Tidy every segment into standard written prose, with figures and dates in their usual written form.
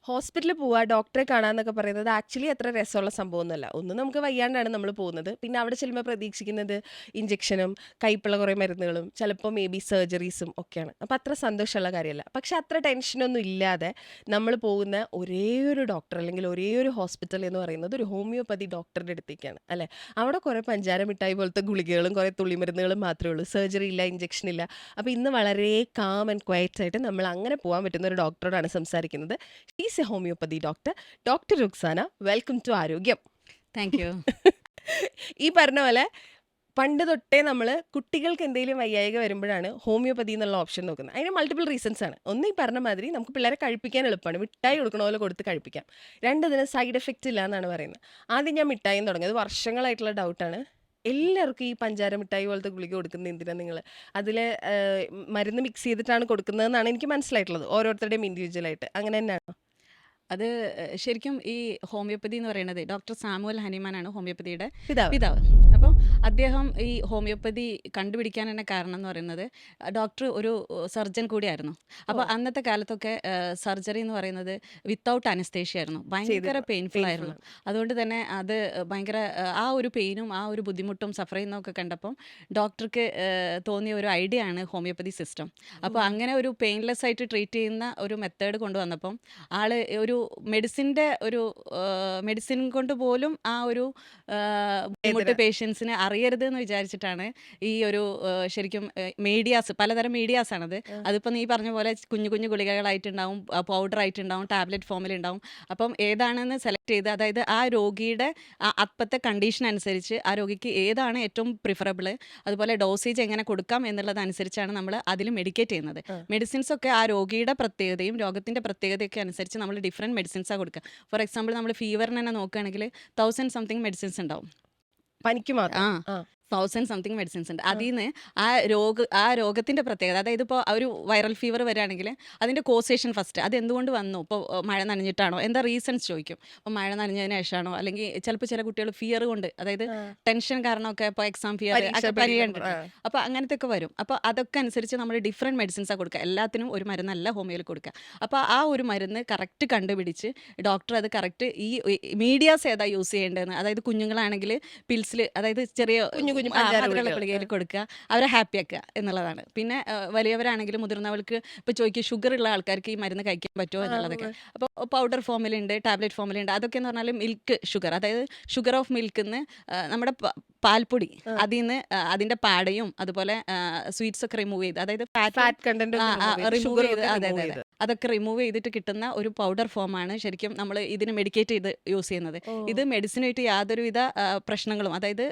ഹോസ്പിറ്റലിൽ പോവുക, ഡോക്ടറെ കാണാന്നൊക്കെ പറയുന്നത് ആക്ച്വലി അത്ര രസമുള്ള സംഭവമൊന്നുമല്ല. ഒന്ന് നമുക്ക് വയ്യാണ്ടാണ് നമ്മൾ പോകുന്നത്. പിന്നെ അവിടെ ചെല്ലുമ്പോൾ പ്രതീക്ഷിക്കുന്നത് ഇഞ്ചക്ഷനും, കയ്പ്പുള്ള കുറേ മരുന്നുകളും, ചിലപ്പോൾ മേ ബി സർജറീസും ഒക്കെയാണ്. അപ്പോൾ അത്ര സന്തോഷമുള്ള കാര്യമല്ല. പക്ഷെ അത്ര ടെൻഷനൊന്നും ഇല്ലാതെ നമ്മൾ പോകുന്ന ഒരേ ഒരു ഡോക്ടർ അല്ലെങ്കിൽ ഒരേ ഒരു ഹോസ്പിറ്റൽ എന്ന് പറയുന്നത് ഒരു ഹോമിയോപ്പതി ഡോക്ടറുടെ അടുത്തേക്കാണ് അല്ലേ. അവിടെ കുറേ പഞ്ചാര മിഠായി പോലത്തെ ഗുളികകളും കുറേ തുള്ളിമരുന്നുകളും മാത്രമേ ഉള്ളൂ. സർജറി ഇല്ല, ഇഞ്ചക്ഷൻ ഇല്ല. അപ്പോൾ ഇന്ന് വളരെ കാം ആൻഡ് ക്വയറ്റ് ആയിട്ട് നമ്മൾ അങ്ങനെ പോകാൻ പറ്റുന്ന ഒരു ഡോക്ടറോടാണ് സംസാരിക്കുന്നത്. She's a homeopathy doctor, doctor Ruksana. Welcome to Arogyam. Thank you. ഈ പറഞ്ഞ പോലെ പണ്ട് തൊട്ടേ നമ്മൾ കുട്ടികൾക്ക് എന്തെങ്കിലും വയ്യായിക വരുമ്പോഴാണ് ഹോമിയോപ്പതി എന്നുള്ള ഓപ്ഷൻ നോക്കുന്നത്. അതിന് മൾട്ടിപ്പിൾ റീസൺസ് ആണ്. ഒന്ന്, ഈ പറഞ്ഞ മാതിരി നമുക്ക് പിള്ളേരെ കഴിപ്പിക്കാൻ എളുപ്പമാണ്, മിഠായി കൊടുക്കണ പോലെ കൊടുത്ത് കഴിപ്പിക്കാം. രണ്ട്, ഇതിന് സൈഡ് എഫക്റ്റ് ഇല്ല എന്നാണ് പറയുന്നത്. ആദ്യം ഞാൻ മിഠായിന്ന് തുടങ്ങി, അത് വർഷങ്ങളായിട്ടുള്ള ഡൗട്ടാണ്. എല്ലാവർക്കും ഈ പഞ്ചാര മിഠായി പോലത്തെ ഗുളിക കൊടുക്കുന്നത് എന്തിനാണ് നിങ്ങൾ? അതിൽ മരുന്ന് മിക്സ് ചെയ്തിട്ടാണ് കൊടുക്കുന്നതെന്നാണ് എനിക്ക് മനസ്സിലായിട്ടുള്ളത്, ഓരോരുത്തരുടെയും ഇൻഡിവിജ്വലായിട്ട്. അങ്ങനെ തന്നെയാണോ? അത് ശരിക്കും ഈ ഹോമിയോപ്പതി എന്ന് പറയുന്നത് ഡോക്ടർ സാമുവൽ ഹനിമാനാണ് ഹോമിയോപ്പതിയുടെ പിതാവ്. പിതാവ്. അപ്പോൾ അദ്ദേഹം ഈ ഹോമിയോപ്പതി കണ്ടുപിടിക്കാൻ തന്നെ കാരണം എന്ന് പറയുന്നത് ഡോക്ടർ ഒരു സർജൻ കൂടിയായിരുന്നു. അപ്പോൾ അന്നത്തെ കാലത്തൊക്കെ സർജറി എന്ന് പറയുന്നത് വിത്തൗട്ട് അനസ്തേഷ്യ ആയിരുന്നു, ഭയങ്കര പെയിൻഫുൾ ആയിരുന്നു. അതുകൊണ്ട് തന്നെ അത് ഭയങ്കര ആ ഒരു പെയിനും ആ ഒരു ബുദ്ധിമുട്ടും സഫർ ചെയ്യുന്നതൊക്കെ കണ്ടപ്പം ഡോക്ടർക്ക് തോന്നിയ ഒരു ഐഡിയ ആണ് ഹോമിയോപ്പതി സിസ്റ്റം. അപ്പോൾ അങ്ങനെ ഒരു പെയിൻലെസ് ആയിട്ട് ട്രീറ്റ് ചെയ്യുന്ന ഒരു മെത്തേഡ് കൊണ്ടുവന്നപ്പം ആള് ഒരു മെഡിസിൻ കൊണ്ട് പോലും ആ ഒരു ബുദ്ധിമുട്ട് പേഷ്യൻസിന് അറിയരുത് എന്ന് വിചാരിച്ചിട്ടാണ് ഈ ഒരു ശരിക്കും മീഡിയാസ്, പലതരം മീഡിയാസ് ആണത്. അതിപ്പോൾ നീ പറഞ്ഞ പോലെ കുഞ്ഞു കുഞ്ഞു ഗുളികകളായിട്ടുണ്ടാവും, പൗഡർ ആയിട്ടുണ്ടാവും, ടാബ്ലറ്റ് ഫോമിലുണ്ടാവും. അപ്പം ഏതാണെന്ന് സെലക്ട് ചെയ്ത്, അതായത് ആ രോഗിയുടെ അപ്പത്തെ കണ്ടീഷൻ അനുസരിച്ച് ആ രോഗിക്ക് ഏതാണ് ഏറ്റവും പ്രിഫറബിൾ, അതുപോലെ ഡോസേജ് എങ്ങനെ കൊടുക്കാം എന്നുള്ളതനുസരിച്ചാണ് നമ്മൾ അതിൽ മെഡിക്കേറ്റ് ചെയ്യുന്നത്. മെഡിസിൻസ് ഒക്കെ ആ രോഗിയുടെ പ്രത്യേകതയും രോഗത്തിൻ്റെ പ്രത്യേകതയൊക്കെ അനുസരിച്ച് നമ്മൾ ഡിഫറെൻറ്റ് മെഡിസിൻസാണ് കൊടുക്കുക. ഫോർ എക്സാമ്പിൾ നമ്മൾ ഫീവറിന് തന്നെ നോക്കുകയാണെങ്കിൽ 1000 സംതിങ് മെഡിസിൻസ് ഉണ്ടാവും. പനിക്ക് മാത്രം. ആ 1000 സംതിങ് മെഡിസിൻസ് ഉണ്ട്. അതിൽ നിന്ന് ആ രോഗത്തിൻ്റെ പ്രത്യേകത, അതായത് ഇപ്പോൾ ഒരു വൈറൽ ഫീവർ വരികയാണെങ്കിൽ അതിൻ്റെ കോസേഷൻ ഫസ്റ്റ്, അത് എന്തുകൊണ്ട് വന്നു, ഇപ്പോൾ മഴ നനഞ്ഞിട്ടാണോ, എന്താ റീസൺസ് ചോദിക്കും. അപ്പോൾ മഴ നനഞ്ഞതിന് ശേഷമാണോ, അല്ലെങ്കിൽ ചിലപ്പോൾ ചില കുട്ടികൾ ഫിയർ കൊണ്ട്, അതായത് ടെൻഷൻ കാരണമൊക്കെ ഇപ്പോൾ എക്സാം ഫിയർ ഒക്കെ പനി കണ്ടിട്ട്, അപ്പോൾ അങ്ങനത്തെ ഒക്കെ വരും. അപ്പോൾ അതൊക്കെ അനുസരിച്ച് നമ്മൾ ഡിഫറെൻറ്റ് മെഡിസിൻസാണ് കൊടുക്കുക. എല്ലാത്തിനും ഒരു മരുന്നല്ല ഹോമിയോയിൽ കൊടുക്കുക. അപ്പോൾ ആ ഒരു മരുന്ന് കറക്റ്റ് കണ്ടുപിടിച്ച് ഡോക്ടർ അത് കറക്റ്റ് ഈ മീഡിയാസ് ഏതാ യൂസ് ചെയ്യേണ്ടതെന്ന്, അതായത് കുഞ്ഞുങ്ങളാണെങ്കിൽ പിൽസിൽ, അതായത് ചെറിയ മധുരമുള്ള ഗുളികയിൽ കൊടുക്കുക, അവരെ ഹാപ്പി ആക്കുക എന്നുള്ളതാണ്. പിന്നെ വലിയവരാണെങ്കിലും മുതിർന്നവർക്ക് ഇപ്പോൾ ചോദിക്കുക ഷുഗർ ഉള്ള ആൾക്കാർക്ക് ഈ മരുന്ന് കഴിക്കാൻ പറ്റുമോ എന്നുള്ളതൊക്കെ. അപ്പോൾ പൗഡർ ഫോമിലുണ്ട്, ടാബ്ലറ്റ് ഫോമിലുണ്ട്. അതൊക്കെ എന്ന് പറഞ്ഞാൽ മിൽക്ക് ഷുഗർ, അതായത് ഷുഗർ ഓഫ് മിൽക്കിൽ നിന്ന് നമ്മുടെ പാൽപ്പൊടി, അതിൽ നിന്ന് അതിൻ്റെ പാടയും അതുപോലെ സ്വീറ്റ്സ് ഒക്കെ റിമൂവ് ചെയ്ത്, അതായത് ഫാറ്റ് കണ്ടന്റ് റിമൂവ് ചെയ്ത്, അതെ അതെ അതെ, അതൊക്കെ റിമൂവ് ചെയ്തിട്ട് കിട്ടുന്ന ഒരു പൗഡർ ഫോമാണ് ശരിക്കും നമ്മൾ ഇതിന് മെഡിക്കേറ്റ് ചെയ്ത് യൂസ് ചെയ്യുന്നത്. ഇത് മെഡിസിനായിട്ട് യാതൊരുവിധ പ്രശ്നങ്ങളും, അതായത്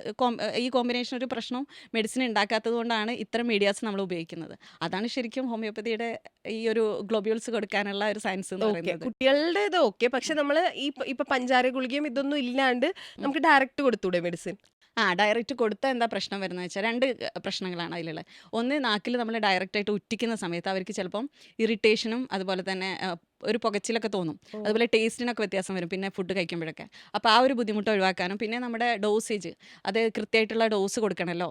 ഈ കോമ്പിനേഷൻ ഒരു പ്രശ്നവും മെഡിസിൻ ഉണ്ടാക്കാത്തത് കൊണ്ടാണ് ഇത്തരം മീഡിയാസ് നമ്മൾ ഉപയോഗിക്കുന്നത്. അതാണ് ശരിക്കും ഹോമിയോപ്പതിയുടെ ഈ ഒരു ഗ്ലോബ്യൂൾസ് കൊടുക്കാനുള്ള ഒരു സയൻസ് എന്ന് പറയുന്നത്. കുട്ടികളുടെ ഇത് ഓക്കെ, പക്ഷെ നമ്മൾ ഇപ്പൊ പഞ്ചാര ഗുളികയും ഇതൊന്നും ഇല്ലാണ്ട് നമുക്ക് ഡയറക്റ്റ് കൊടുത്തൂടെ മെഡിസിൻ? ഡയറക്റ്റ് കൊടുത്താൽ എന്താ പ്രശ്നം വരുന്നത് വെച്ചാൽ, രണ്ട് പ്രശ്നങ്ങളാണ് അതിലുള്ളത്. ഒന്ന്, നാക്കിൽ നമ്മൾ ഡയറക്റ്റായിട്ട് ഉറ്റിക്കുന്ന സമയത്ത് അവർക്ക് ചിലപ്പം ഇറിറ്റേഷനും അതുപോലെ തന്നെ ഒരു പുകച്ചിലൊക്കെ തോന്നും. അതുപോലെ ടേസ്റ്റിനൊക്കെ വ്യത്യാസം വരും പിന്നെ ഫുഡ് കഴിക്കുമ്പോഴൊക്കെ. അപ്പോൾ ആ ഒരു ബുദ്ധിമുട്ട് ഒഴിവാക്കാനും, പിന്നെ നമ്മുടെ ഡോസേജ്, അത് കൃത്യമായിട്ടുള്ള ഡോസ് കൊടുക്കണമല്ലോ.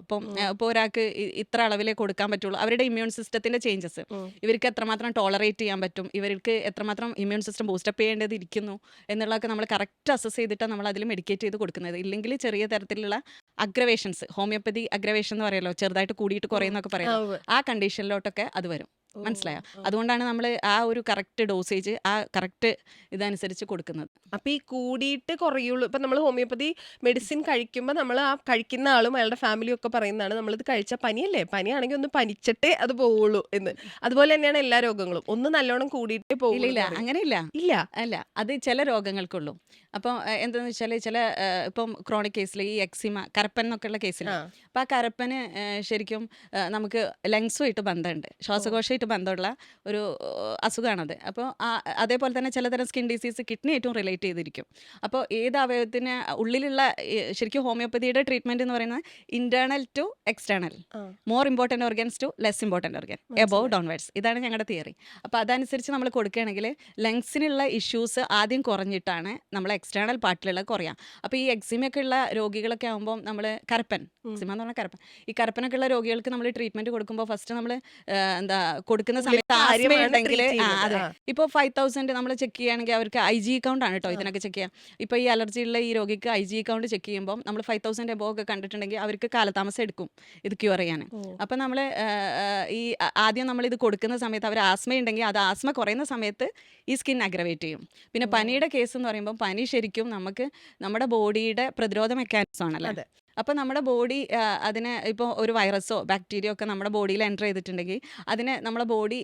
ഇപ്പോൾ ഒരാൾക്ക് ഇത്ര അളവിലേ കൊടുക്കാൻ പറ്റുള്ളൂ. അവരുടെ ഇമ്മ്യൂൺ സിസ്റ്റത്തിൻ്റെ ചേഞ്ചസ്, ഇവർക്ക് എത്രമാത്രം ടോളറേറ്റ് ചെയ്യാൻ പറ്റും, ഇവർക്ക് എത്രമാത്രം ഇമ്മ്യൂൺ സിസ്റ്റം ബൂസ്റ്റപ്പ് ചെയ്യേണ്ടത് ഇരിക്കുന്നു എന്നുള്ളതൊക്കെ നമ്മൾ കറക്റ്റ് അസസ് ചെയ്തിട്ടാണ് നമ്മൾ അതിൽ മെഡിക്കേറ്റ് ചെയ്ത് കൊടുക്കുന്നത്. ഇല്ലെങ്കിൽ ചെറിയ തരത്തിലുള്ള അഗ്രവേഷൻസ്, ഹോമിയോപ്പതി അഗ്രവേഷൻ എന്ന് പറയുമല്ലോ, ചെറുതായിട്ട് കൂടിയിട്ട് കുറയുന്നൊക്കെ പറയാം, ആ കണ്ടീഷനിലോട്ടൊക്കെ അത് വരും. മനസ്സിലായോ? അതുകൊണ്ടാണ് നമ്മൾ ആ ഒരു കറക്റ്റ് ഡോസേജ് ആ കറക്റ്റ് ഇതനുസരിച്ച് കൊടുക്കുന്നത്. അപ്പൊ ഈ കൂടിയിട്ട് കുറയുള്ളൂ. ഇപ്പൊ നമ്മൾ ഹോമിയോപ്പതി മെഡിസിൻ കഴിക്കുമ്പോൾ നമ്മൾ ആ കഴിക്കുന്ന ആളും അയാളുടെ ഫാമിലിയും ഒക്കെ പറയുന്നതാണ്, നമ്മളിത് കഴിച്ച പനിയല്ലേ, പനിയാണെങ്കിൽ ഒന്ന് പനിച്ചിട്ടേ അത് പോവുള്ളൂ എന്ന്. അതുപോലെ തന്നെയാണ് എല്ലാ രോഗങ്ങളും, ഒന്ന് നല്ലോണം കൂടിയിട്ടേ പോവുള്ളൂ. ഇല്ല, അങ്ങനെയില്ല. ഇല്ല, അല്ല, അത് ചില രോഗങ്ങൾക്കുള്ളൂ. അപ്പോൾ എന്താണെന്ന് വെച്ചാൽ ചില ഇപ്പം ക്രോണിക് കേസിൽ ഈ എക്സിമ, കരപ്പൻ എന്നൊക്കെയുള്ള കേസിൽ, അപ്പോൾ ആ കരപ്പന് ശരിക്കും നമുക്ക് ലങ്സുമായിട്ട് ബന്ധമുണ്ട്, ശ്വാസകോശമായിട്ട് ബന്ധമുള്ള ഒരു അസുഖമാണത്. അപ്പോൾ അതേപോലെ തന്നെ ചിലതരം സ്കിൻ ഡിസീസ് കിഡ്നി ഏറ്റവും റിലേറ്റ് ചെയ്തിരിക്കും. അപ്പോൾ ഏത് അവയവത്തിന് ഉള്ളിലുള്ള ശരിക്കും ഹോമിയോപ്പതിയുടെ ട്രീറ്റ്മെൻറ്റ് എന്ന് പറയുന്നത് internal to external, more important organs to less important organ, above downwards. ഇതാണ് ഞങ്ങളുടെ തിയറി. അപ്പോൾ അതനുസരിച്ച് നമ്മൾ കൊടുക്കുകയാണെങ്കിൽ ലങ്സിനുള്ള ഇഷ്യൂസ് ആദ്യം കുറഞ്ഞിട്ടാണ് നമ്മൾ എക്സ്റ്റേണൽ പാർട്ടിലുള്ള കുറയാം. അപ്പോൾ ഈ എക്സിമയൊക്കെ ഉള്ള രോഗികളൊക്കെ ആകുമ്പോൾ നമ്മൾ എക്സിമ എന്ന് പറഞ്ഞാൽ ഈ കരപ്പനൊക്കെ ഉള്ള രോഗികൾക്ക് നമ്മൾ ട്രീറ്റ്മെൻറ്റ് കൊടുക്കുമ്പോൾ ഫസ്റ്റ് നമ്മൾ കൊടുക്കുന്ന ഉള്ളിലെ സമയത്ത് ആസ്മ കാര്യമാണ് ഉണ്ടെങ്കിൽ ട്രീറ്റ് ചെയ്യുന്നത്. അതെ, ആ. ഇപ്പോൾ 5000 നമ്മൾ ചെക്ക് ചെയ്യുകയാണെങ്കിൽ അവർക്ക് IG കൗണ്ട് ആണ് കേട്ടോ ഇതിനൊക്കെ ചെക്ക് ചെയ്യാം. ഇപ്പോൾ ഈ അലർജി ഉള്ള ഈ രോഗിക്ക് IG കൗണ്ട് ചെക്ക് ചെയ്യുമ്പോൾ നമ്മൾ 5000 എബോവ് ഒക്കെ കണ്ടിട്ടുണ്ടെങ്കിൽ അവർക്ക് കാലതാമസം എടുക്കും ഇത് ക്യൂർ ചെയ്യാൻ. ഓ. അപ്പം നമ്മൾ ഈ ആദ്യം നമ്മൾ ഇത് കൊടുക്കുന്ന സമയത്ത് അവർ ആസ്മ ഉണ്ടെങ്കിൽ അത് ആസ്മ കുറയുന്ന സമയത്ത് ഈ സ്കിൻ അഗ്രവേറ്റ് ചെയ്യും. പിന്നെ ഓ. പനിയുടെ കേസ് എന്ന് പറയുമ്പോൾ പനി ശരിക്കും നമുക്ക് നമ്മുടെ ബോഡിയുടെ പ്രതിരോധ മെക്കാനിസം ആണല്ലേ. അതെ. അപ്പോൾ നമ്മുടെ ബോഡി അതിനെ ഇപ്പോൾ ഒരു വൈറസോ ബാക്ടീരിയ ഒക്കെ നമ്മുടെ ബോഡിയിൽ എൻ്റർ ചെയ്തിട്ടുണ്ടെങ്കിൽ അതിനെ നമ്മുടെ ബോഡി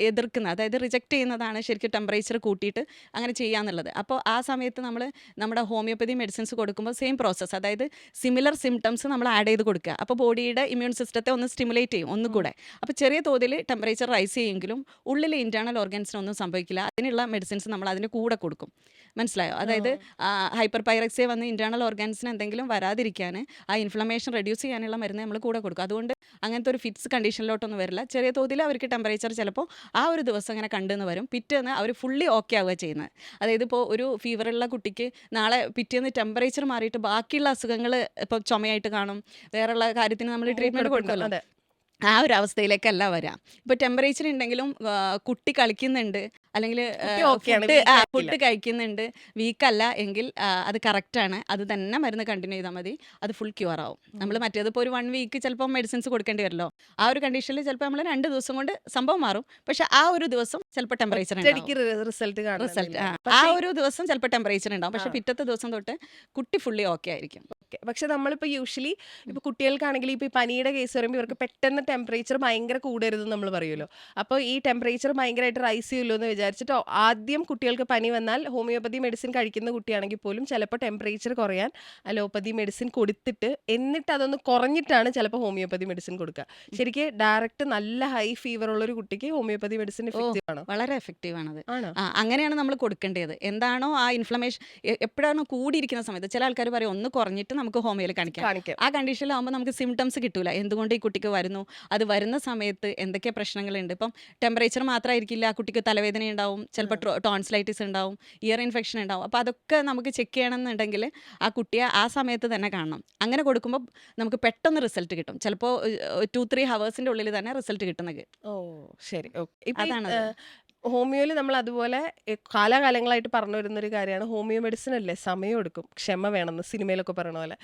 എതിർക്കുന്ന, അതായത് റിജക്റ്റ് ചെയ്യുന്നതാണ് ശരിക്കും ടെമ്പറേച്ചർ കൂട്ടിയിട്ട് അങ്ങനെ ചെയ്യാന്നുള്ളത്. അപ്പോൾ ആ സമയത്ത് നമ്മൾ നമ്മുടെ ഹോമിയോപ്പതി മെഡിസിൻസ് കൊടുക്കുമ്പോൾ സെയിം പ്രോസസ്സ്, അതായത് സിമിലർ സിംറ്റംസ് നമ്മൾ ആഡ് ചെയ്ത് കൊടുക്കുക. അപ്പോൾ ബോഡിയുടെ ഇമ്മ്യൂൺ സിസ്റ്റത്തെ ഒന്ന് സ്റ്റിമുലേറ്റ് ചെയ്യും ഒന്നുകൂടെ. അപ്പോൾ ചെറിയ തോതിൽ ടെമ്പറേച്ചർ റൈസ് ചെയ്യുമെങ്കിലും ഉള്ളിലെ ഇൻറ്റേർണൽ ഓർഗൻസിനൊന്നും സംഭവിക്കില്ല. അതിനുള്ള മെഡിസിൻസ് നമ്മൾ അതിൻ്റെ കൂടെ കൊടുക്കും. മനസ്സിലായോ? അതായത് ഹൈപ്പർ പൈറക്സിയ വന്ന് ഇൻറ്റേർണൽ ഓർഗൻസിന് എന്തെങ്കിലും വരാതിരിക്കാൻ, ആ ഇൻഫ്ലമേഷൻ റെഡ്യൂസ് ചെയ്യാനുള്ള മരുന്ന് നമ്മൾ കൂടെ കൊടുക്കും. അതുകൊണ്ട് അങ്ങനത്തെ ഒരു ഫിറ്റ്സ് കണ്ടീഷനിലോട്ടൊന്നും വരില്ല. ചെറിയ തോതിൽ അവർക്ക് ടെമ്പറേച്ചർ ചിലപ്പോൾ ആ ഒരു ദിവസം അങ്ങനെ കണ്ടെന്ന് വരും. പിറ്റേന്ന് അവർ ഫുള്ളി ഓക്കെ ആവുക ചെയ്യുന്നത്. അതായത് ഇപ്പോൾ ഒരു ഫീവറുള്ള കുട്ടിക്ക് നാളെ പിറ്റേന്ന് ടെമ്പറേച്ചർ മാറിയിട്ട് ബാക്കിയുള്ള അസുഖങ്ങൾ ഇപ്പോൾ ചുമയായിട്ട് കാണും, വേറെയുള്ള കാര്യത്തിന് നമ്മൾ ട്രീറ്റ്മെൻറ്റ് കൊടുക്കുമല്ലോ. അതെ. ആ ഒരു അവസ്ഥയിലേക്കല്ല വരാം. ഇപ്പോൾ ടെമ്പറേച്ചർ ഉണ്ടെങ്കിലും കുട്ടി കളിക്കുന്നുണ്ട്, അല്ലെങ്കിൽ കുട്ടി ഓക്കെയാണ്, ഫുഡ് weak ആക്കില്ല. ഫുഡ് കഴിക്കുന്നുണ്ട്, വീക്കല്ല എങ്കിൽ അത് കറക്റ്റാണ്. അത് തന്നെ മരുന്ന് കണ്ടിന്യൂ ചെയ്താൽ മതി, അത് ഫുൾ ക്യൂർ ആവും. നമ്മൾ മറ്റേത് ഇപ്പോൾ ഒരു 1 വീക്ക് ചിലപ്പോൾ മെഡിസിൻസ് കൊടുക്കേണ്ടി വരുമല്ലോ. ആ ഒരു കണ്ടീഷനിൽ ചിലപ്പോൾ നമ്മൾ 2 ദിവസം കൊണ്ട് സംഭവം മാറും. പക്ഷെ ആ ഒരു ദിവസം ചിലപ്പോൾ ടെമ്പറേച്ചർ ഉണ്ടാവും. ഒറ്റയടിക്ക് റിസൾട്ട് റിസൾട്ട് കാണുന്നില്ല. ആ പക്ഷേ ഒരു ദിവസം ചിലപ്പോൾ ടെമ്പറേച്ചർ ഉണ്ടാവും. പക്ഷെ പിറ്റത്തെ ദിവസം തൊട്ട് കുട്ടി ഫുള്ളി ഓക്കെ ആയിരിക്കും. പക്ഷെ നമ്മളിപ്പോൾ യൂഷ്വലി ഇപ്പോൾ കുട്ടികൾക്കാണെങ്കിൽ ഇപ്പോൾ ഈ പനിയുടെ കേസ് വരുമ്പോൾ ഇവർക്ക് പെട്ടെന്ന് ടെമ്പറേച്ചർ ഭയങ്കര കൂടരുതെന്ന് നമ്മൾ പറയുമല്ലോ. അപ്പോൾ ഈ ടെമ്പറേച്ചർ ഭയങ്കരമായിട്ട് റൈസ് ചെയ്യുമല്ലോ എന്ന് വിചാരിച്ചിട്ട് ആദ്യം കുട്ടികൾക്ക് പനി വന്നാൽ ഹോമിയോപ്പതി മെഡിസിൻ കഴിക്കുന്ന കുട്ടിയാണെങ്കിൽ പോലും ചിലപ്പോൾ ടെമ്പറേച്ചർ കുറയാൻ അലോപ്പതി മെഡിസിൻ കൊടുത്തിട്ട് എന്നിട്ട് അതൊന്ന് കുറഞ്ഞിട്ടാണ് ചിലപ്പോൾ ഹോമിയോപ്പതി മെഡിസിൻ കൊടുക്കുക. ശരിക്കും ഡയറക്റ്റ് നല്ല ഹൈ ഫീവർ ഉള്ള ഒരു കുട്ടിക്ക് ഹോമിയോപ്പതി മെഡിസിൻ എഫക്റ്റീവ് ആണോ? വളരെ എഫക്റ്റീവ് ആണത്. ആണോ? അങ്ങനെയാണ് നമ്മൾ കൊടുക്കേണ്ടത്. എന്താണോ ആ ഇൻഫ്ലമേഷൻ എപ്പോഴാണോ കൂടിയിരിക്കുന്ന സമയത്ത്, ചില ആൾക്കാർ പറയും ഒന്ന് കുറഞ്ഞിട്ട് നമുക്ക് ഹോമിയോയിൽ കാണിക്കാം. കാണിക്കാം. ആ കണ്ടീഷനിലാവുമ്പോൾ നമുക്ക് സിംറ്റംസ് കിട്ടൂല, എന്തുകൊണ്ട് ഈ കുട്ടിക്ക് വരുന്നു, അത് വരുന്ന സമയത്ത് എന്തൊക്കെ പ്രശ്നങ്ങളുണ്ട്. ഇപ്പം ടെമ്പറേച്ചർ മാത്രമായിരിക്കില്ല, ആ കുട്ടിക്ക് തലവേദന ഉണ്ടാവും, ചിലപ്പോൾ ടോൺസിലൈറ്റിസ് ഉണ്ടാവും, ഇയർ ഇൻഫെക്ഷൻ ഉണ്ടാവും. അപ്പോൾ അതൊക്കെ നമുക്ക് ചെക്ക് ചെയ്യണമെന്നുണ്ടെങ്കിൽ ആ കുട്ടിയെ ആ സമയത്ത് തന്നെ കാണണം. അങ്ങനെ കൊടുക്കുമ്പോൾ നമുക്ക് പെട്ടെന്ന് റിസൾട്ട് കിട്ടും. ചിലപ്പോൾ 2-3 ഹവേഴ്സിൻ്റെ ഉള്ളിൽ തന്നെ റിസൾട്ട് കിട്ടുന്നത്. ഓ ശരി, ഓക്കെ. അതാണത്. ഹോമിയോയിൽ നമ്മൾ അതുപോലെ കാലാകാലങ്ങളായിട്ട് പറഞ്ഞു വരുന്നൊരു കാര്യമാണ് ഹോമിയോ മെഡിസിൻ അല്ലേ സമയം എടുക്കും, ക്ഷമ വേണമെന്ന് സിനിമയിലൊക്കെ പറയണ പോലെ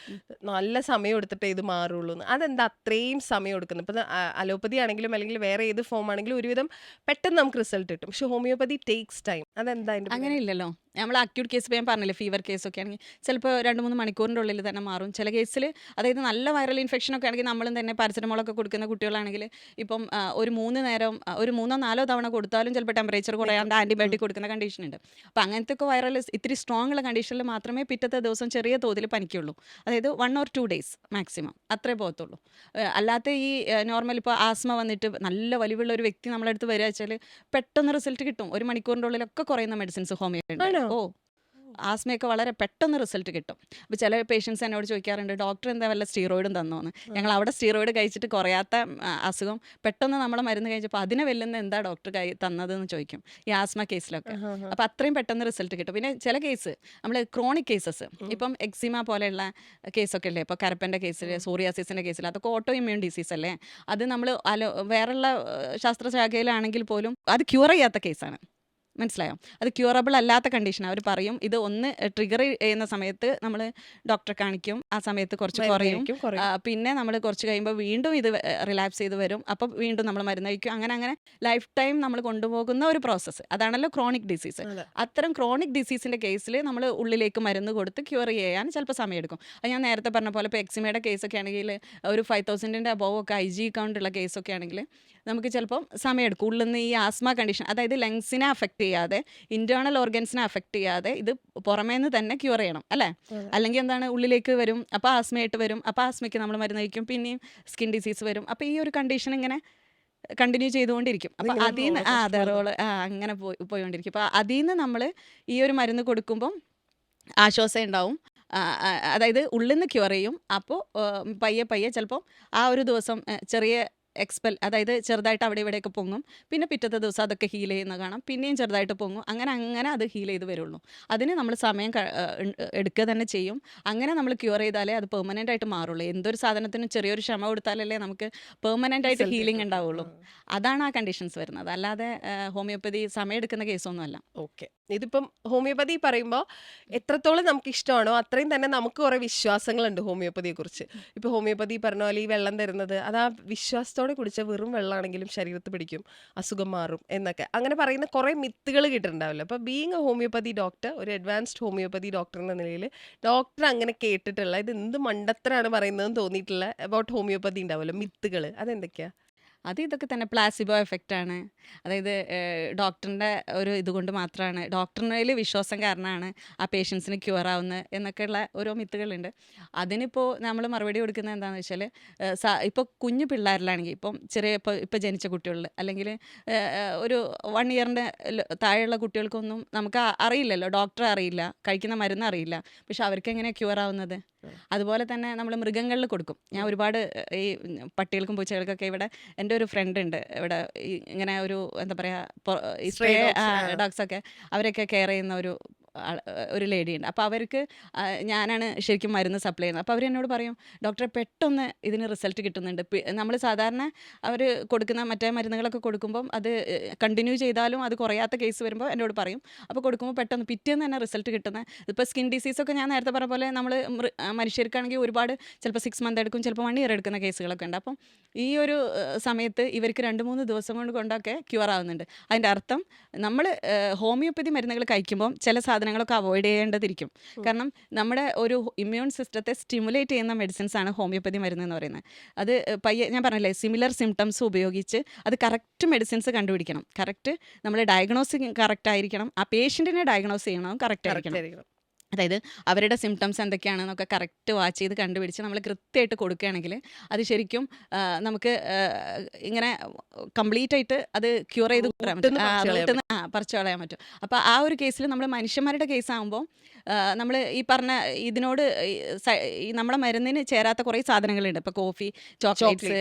നല്ല സമയം എടുത്തിട്ടേ ഇത് മാറുള്ളൂ എന്ന്. അതെന്താ അത്രയും സമയം എടുക്കുന്നത്? ഇപ്പം അലോപ്പതി ആണെങ്കിലും അല്ലെങ്കിൽ വേറെ ഏത് ഫോം ആണെങ്കിലും ഒരുവിധം പെട്ടെന്ന് നമുക്ക് റിസൾട്ട് കിട്ടും. പക്ഷെ ഹോമിയോപ്പതി ടേക്സ് ടൈം. അതെന്താ അതിൻ്റെ അങ്ങനെ ഇല്ലല്ലോ. നമ്മൾ അക്യൂട്ട് കേസ് ഞാൻ പറഞ്ഞില്ലേ, ഫീവർ കേസൊക്കെ ആണെങ്കിൽ ചിലപ്പോൾ 2-3 മണിക്കൂറിൻ്റെ ഉള്ളിൽ തന്നെ മാറും. ചില കേസിൽ അതായത് നല്ല വൈറൽ ഇൻഫെക്ഷൻ ഒക്കെ ആണെങ്കിൽ നമ്മളും തന്നെ പാരസെറ്റമോളൊക്കെ കൊടുക്കുന്ന കുട്ടികളാണെങ്കിൽ ഇപ്പം ഒരു 3 നേരം ഒരു 3-4 തവണ കൊടുത്താലും ചിലപ്പോൾ ടെമ്പറേച്ചർ കുറയാണ്ട് ആൻറ്റിബയോട്ടിക് കൊടുക്കുന്ന കണ്ടീഷൻ ഉണ്ട്. അപ്പോൾ അങ്ങനത്തെ ഒക്കെ വൈറൽ ഇത്തിരി സ്ട്രോങ് ഉള്ള കണ്ടീഷനിൽ മാത്രമേ പിറ്റത്തെ ദിവസം ചെറിയ തോതിൽ പനിക്കുള്ളൂ. അതായത് 1 or 2 days മാക്സിമം അത്രേ പോകത്തുള്ളൂ. അല്ലാത്ത ഈ നോർമൽ ഇപ്പോൾ ആസ്മ വന്നിട്ട് നല്ല വലിവുള്ള ഒരു വ്യക്തി നമ്മളെ അടുത്ത് വരിക വെച്ചാൽ പെട്ടെന്ന് റിസൾട്ട് കിട്ടും. 1 മണിക്കൂറിൻ്റെ ഉള്ളിലൊക്കെ കുറയുന്ന മെഡിസിൻസ് ഹോമിയോ ഉണ്ട്. ആണോ? ഓ, ആസ്മയൊക്കെ വളരെ പെട്ടെന്ന് റിസൾട്ട് കിട്ടും. അപ്പോൾ ചില പേഷ്യൻസ് എന്നോട് ചോദിക്കാറുണ്ട്, ഡോക്ടർ എന്താ വല്ല സ്റ്റീറോയിഡും തന്നോന്ന്. ഞങ്ങൾ അവിടെ സ്റ്റീറോയിഡ് കഴിച്ചിട്ട് കുറയാത്ത അസുഖം പെട്ടെന്ന് നമ്മളെ മരുന്ന് കഴിച്ചപ്പോൾ അതിനെ വെല്ലുന്ന എന്താ ഡോക്ടർ തന്നതെന്ന് ചോദിക്കും ഈ ആസ്മ കേസിലൊക്കെ. അപ്പോൾ അത്രയും പെട്ടെന്ന് റിസൾട്ട് കിട്ടും. പിന്നെ ചില കേസ് നമ്മൾ ക്രോണിക് കേസസ്, ഇപ്പം എക്സിമ പോലെയുള്ള കേസൊക്കെ അല്ലേ, ഇപ്പോൾ കരപ്പൻ്റെ കേസിൽ, സോറിയാസിസിൻ്റെ കേസിൽ, അതൊക്കെ ഓട്ടോ ഇമ്മ്യൂൺ ഡിസീസ് അല്ലേ. അത് നമ്മൾ വേറെയുള്ള ശാസ്ത്രശാഖയിലാണെങ്കിൽ പോലും അത് ക്യൂർ ചെയ്യാത്ത കേസാണ്. മനസ്സിലായോ? അത് ക്യൂറബിൾ അല്ലാത്ത കണ്ടീഷൻ. അവർ പറയും ഇത് ഒന്ന് ട്രിഗർ ചെയ്യുന്ന സമയത്ത് നമ്മൾ ഡോക്ടറെ കാണിക്കും, ആ സമയത്ത് കുറച്ച് കുറയും, പിന്നെ നമ്മൾ കുറച്ച് കഴിയുമ്പോൾ വീണ്ടും ഇത് റിലാപ്സ് ചെയ്ത് വരും, അപ്പോൾ വീണ്ടും നമ്മൾ മരുന്ന് കഴിക്കും. അങ്ങനെ ലൈഫ് ടൈം നമ്മൾ കൊണ്ടുപോകുന്ന ഒരു പ്രോസസ്സ്. അതാണല്ലോ ക്രോണിക് ഡിസീസ്. അത്തരം ക്രോണിക് ഡിസീസിൻ്റെ കേസിൽ നമ്മൾ ഉള്ളിലേക്ക് മരുന്ന് കൊടുത്ത് ക്യൂർ ചെയ്യാൻ ചിലപ്പോൾ സമയമെടുക്കും. അത് ഞാൻ നേരത്തെ പറഞ്ഞ പോലെ ഇപ്പോൾ എക്സിമയുടെ കേസൊക്കെ ആണെങ്കിൽ ഒരു 5000 അബോവ് ഒക്കെ IG കൗണ്ടുള്ള കേസൊക്കെ ആണെങ്കിൽ നമുക്ക് ചിലപ്പം സമയമെടുക്കും. ഉള്ളിൽ നിന്ന് ഈ ആസ്മ കണ്ടീഷൻ, അതായത് ലങ്സിനെ അഫക്റ്റ് ചെയ്യാതെ, ഇൻറ്റേർണൽ ഓർഗൻസിനെ അഫക്റ്റ് ചെയ്യാതെ ഇത് പുറമേന്ന് തന്നെ ക്യൂർ ചെയ്യണം അല്ലേ. അല്ലെങ്കിൽ എന്താണ്, ഉള്ളിലേക്ക് വരും, അപ്പോൾ ആസ്മയായിട്ട് വരും, അപ്പോൾ ആസ്മയ്ക്ക് നമ്മൾ മരുന്ന് കഴിക്കും, പിന്നെയും സ്കിൻ ഡിസീസ് വരും. അപ്പോൾ ഈ ഒരു കണ്ടീഷൻ ഇങ്ങനെ കണ്ടിന്യൂ ചെയ്തുകൊണ്ടിരിക്കും. അപ്പോൾ അതിൽ നിന്ന് അതെ റോള് അങ്ങനെ പോയിക്കൊണ്ടിരിക്കും. അപ്പോൾ അതിൽ നിന്ന് നമ്മൾ ഈ ഒരു മരുന്ന് കൊടുക്കുമ്പം ആശ്വാസം ഉണ്ടാവും. അതായത് ഉള്ളിൽ നിന്ന് ക്യൂർ ചെയ്യും. അപ്പോൾ പയ്യെ ചിലപ്പോൾ ആ ഒരു ദിവസം ചെറിയ അതായത് ചെറുതായിട്ട് അവിടെ ഇവിടെയൊക്കെ പൊങ്ങും. പിന്നെ പിറ്റത്തെ ദിവസം അതൊക്കെ ഹീൽ ചെയ്യുന്ന കാണാം. പിന്നെയും ചെറുതായിട്ട് പൊങ്ങും. അങ്ങനെ അത് ഹീൽ ചെയ്ത് വരുള്ളൂ. അതിന് നമ്മൾ സമയം എടുക്കുക തന്നെ ചെയ്യും. അങ്ങനെ നമ്മൾ ക്യൂർ ചെയ്താലേ അത് പെർമനൻ്റ് ആയിട്ട് മാറുള്ളൂ. എന്തൊരു സാധനത്തിനും ചെറിയൊരു ക്ഷമ കൊടുത്താലല്ലേ നമുക്ക് പെർമനൻ്റ് ആയിട്ട് റിസൾട്ട് ഹീലിംഗ് കിട്ടും. ഉണ്ടാവുള്ളൂ. അതാണ് ആ കണ്ടീഷൻസ് വരുന്നത്. അല്ലാതെ ഹോമിയോപ്പതി സമയമെടുക്കുന്ന കേസൊന്നുമല്ല. ഓക്കെ. ഇതിപ്പം ഹോമിയോപ്പതി പറയുമ്പോൾ എത്രത്തോളം നമുക്ക് ഇഷ്ടമാണോ അത്രയും തന്നെ നമുക്ക് കുറേ വിശ്വാസങ്ങളുണ്ട് ഹോമിയോപ്പതിയെ കുറിച്ച്. ഇപ്പോൾ ഹോമിയോപ്പതി പറഞ്ഞ പോലെ ഈ വെള്ളം തരുന്നത് അത് ആ വിശ്വാസത്തോടെ കുടിച്ച വെറും വെള്ളമാണെങ്കിലും ശരീരത്ത് പിടിക്കും, അസുഖം മാറും എന്നൊക്കെ അങ്ങനെ പറയുന്ന കുറേ മിത്തുകൾ കിട്ടിയിട്ടുണ്ടാവില്ല. അപ്പോൾ ബീങ് എ ഹോമിയോപ്പതി ഡോക്ടർ, ഒരു അഡ്വാൻസ്ഡ് ഹോമിയോപ്പതി ഡോക്ടർ എന്ന നിലയിൽ ഡോക്ടർ അങ്ങനെ കേട്ടിട്ടുള്ള ഇത് എന്ത് മണ്ടത്തരാണ് പറയുന്നതെന്ന് തോന്നിയിട്ടുള്ള അബൌട്ട് ഹോമിയോപ്പതി ഉണ്ടാവുമല്ലോ മിത്തുകൾ, അതെന്തൊക്കെയാ? ഇതൊക്കെ തന്നെ പ്ലാസിബോ എഫക്റ്റ് ആണ്. അതായത് ഡോക്ടറിൻ്റെ ഒരു ഇതുകൊണ്ട് മാത്രമാണ്, ഡോക്ടറിനേൽ വിശ്വാസം കാരണമാണ് ആ പേഷ്യൻസിന് ക്യൂർ ആവുന്നത് എന്നൊക്കെയുള്ള ഓരോ മിത്തുകളുണ്ട്. അതിനിപ്പോൾ നമ്മൾ മറുപടി കൊടുക്കുന്നത് എന്താണെന്ന് വെച്ചാൽ, ഇപ്പോൾ കുഞ്ഞു പിള്ളേരിലാണെങ്കിൽ, ഇപ്പോൾ ജനിച്ച കുട്ടികളിൽ അല്ലെങ്കിൽ ഒരു 1 ഇയറിൻ്റെ താഴെയുള്ള കുട്ടികൾക്കൊന്നും നമുക്ക് അറിയില്ലല്ലോ, ഡോക്ടറെ അറിയില്ല, കഴിക്കുന്ന മരുന്ന് അറിയില്ല. പക്ഷെ അവർക്ക് എങ്ങനെയാണ് ക്യൂർ ആവുന്നത്? അതുപോലെ തന്നെ നമ്മൾ മൃഗങ്ങളിൽ കൊടുക്കും. ഞാൻ ഒരുപാട് ഈ പട്ടികൾക്കും പൂച്ചകൾക്കൊക്കെ ഇവിടെ എൻ്റെ ഒരു ഫ്രണ്ട് ഉണ്ട് ഇവിടെ, ഇങ്ങനെ ഒരു എന്താ പറയുക, ഈ സ്പ്രേ ഡോഗ്സൊക്കെ അവരൊക്കെ കെയർ ചെയ്യുന്ന ഒരു ലേഡി ഉണ്ട്. അപ്പോൾ അവർക്ക് ഞാനാണ് ശരിക്കും മരുന്ന് സപ്ലൈ ചെയ്യുന്നത്. അപ്പോൾ അവരെന്നോട് പറയും, ഡോക്ടറെ പെട്ടെന്ന് ഇതിന് റിസൾട്ട് കിട്ടുന്നുണ്ട്. നമ്മൾ സാധാരണ അവർ കൊടുക്കുന്ന മറ്റേ മരുന്നുകളൊക്കെ കൊടുക്കുമ്പം അത് കണ്ടിന്യൂ ചെയ്താലും അത് കുറയാത്ത കേസ് വരുമ്പോൾ എന്നോട് പറയും. അപ്പോൾ കൊടുക്കുമ്പോൾ പെട്ടെന്ന് പിറ്റേന്ന് തന്നെ റിസൾട്ട് കിട്ടുന്നത്. ഇപ്പോൾ സ്കിൻ ഡിസീസൊക്കെ ഞാൻ നേരത്തെ പറഞ്ഞ പോലെ നമ്മൾ മനുഷ്യർക്കാണെങ്കിൽ ഒരുപാട് ചിലപ്പോൾ 6 മന്ത് എടുക്കും, ചിലപ്പോൾ 1 ഇയർ എടുക്കുന്ന കേസുകളൊക്കെ ഉണ്ട്. അപ്പം ഈ ഒരു സമയത്ത് ഇവർക്ക് 2-3 ദിവസം കൊണ്ടൊക്കെ ക്യൂർ ആവുന്നുണ്ട്. അതിൻ്റെ അർത്ഥം നമ്മൾ ഹോമിയോപ്പതി മരുന്നുകൾ കഴിക്കുമ്പോൾ ചില സാധനങ്ങളൊക്കെ അവോയ്ഡ് ചെയ്യേണ്ടതിരിക്കും. കാരണം നമ്മുടെ ഒരു ഇമ്മ്യൂൺ സിസ്റ്റത്തെ സ്റ്റിമുലേറ്റ് ചെയ്യുന്ന മെഡിസിൻസ് ആണ് ഹോമിയോപ്പതി മരുന്ന് എന്ന് പറയുന്നത്. അത് ഞാൻ പറഞ്ഞില്ലേ, സിമിലർ സിംറ്റംസ് ഉപയോഗിച്ച് അത് കറക്റ്റ് മെഡിസിൻസ് കണ്ടുപിടിക്കണം. കറക്റ്റ് നമ്മൾ ഡയഗ്നോസിങ് കറക്റ്റ് ആയിരിക്കണം. ആ പേഷ്യൻറ്റിനെ ഡയഗ്നോസ് ചെയ്യണം കറക്റ്റ് ആയിരിക്കണം. അതായത് അവരുടെ സിംറ്റംസ് എന്തൊക്കെയാണെന്നൊക്കെ കറക്റ്റ് വാച്ച് ചെയ്ത് കണ്ടുപിടിച്ച് നമ്മൾ കൃത്യമായിട്ട് കൊടുക്കുകയാണെങ്കിൽ അത് ശരിക്കും നമുക്ക് ഇങ്ങനെ കംപ്ലീറ്റ് ആയിട്ട് അത് ക്യൂർ ചെയ്ത് കൊണ്ടുവരാൻ പറ്റും, പറിച്ചു കളയാൻ പറ്റും. അപ്പോൾ ആ ഒരു കേസിൽ നമ്മൾ മനുഷ്യന്മാരുടെ കേസാകുമ്പോൾ നമ്മൾ ഈ പറഞ്ഞ ഇതിനോട് ഈ നമ്മുടെ മരുന്നിന് ചേരാത്ത കുറേ സാധനങ്ങളുണ്ട്. ഇപ്പോൾ കോഫി, ചോക്ലേറ്റ്സ്,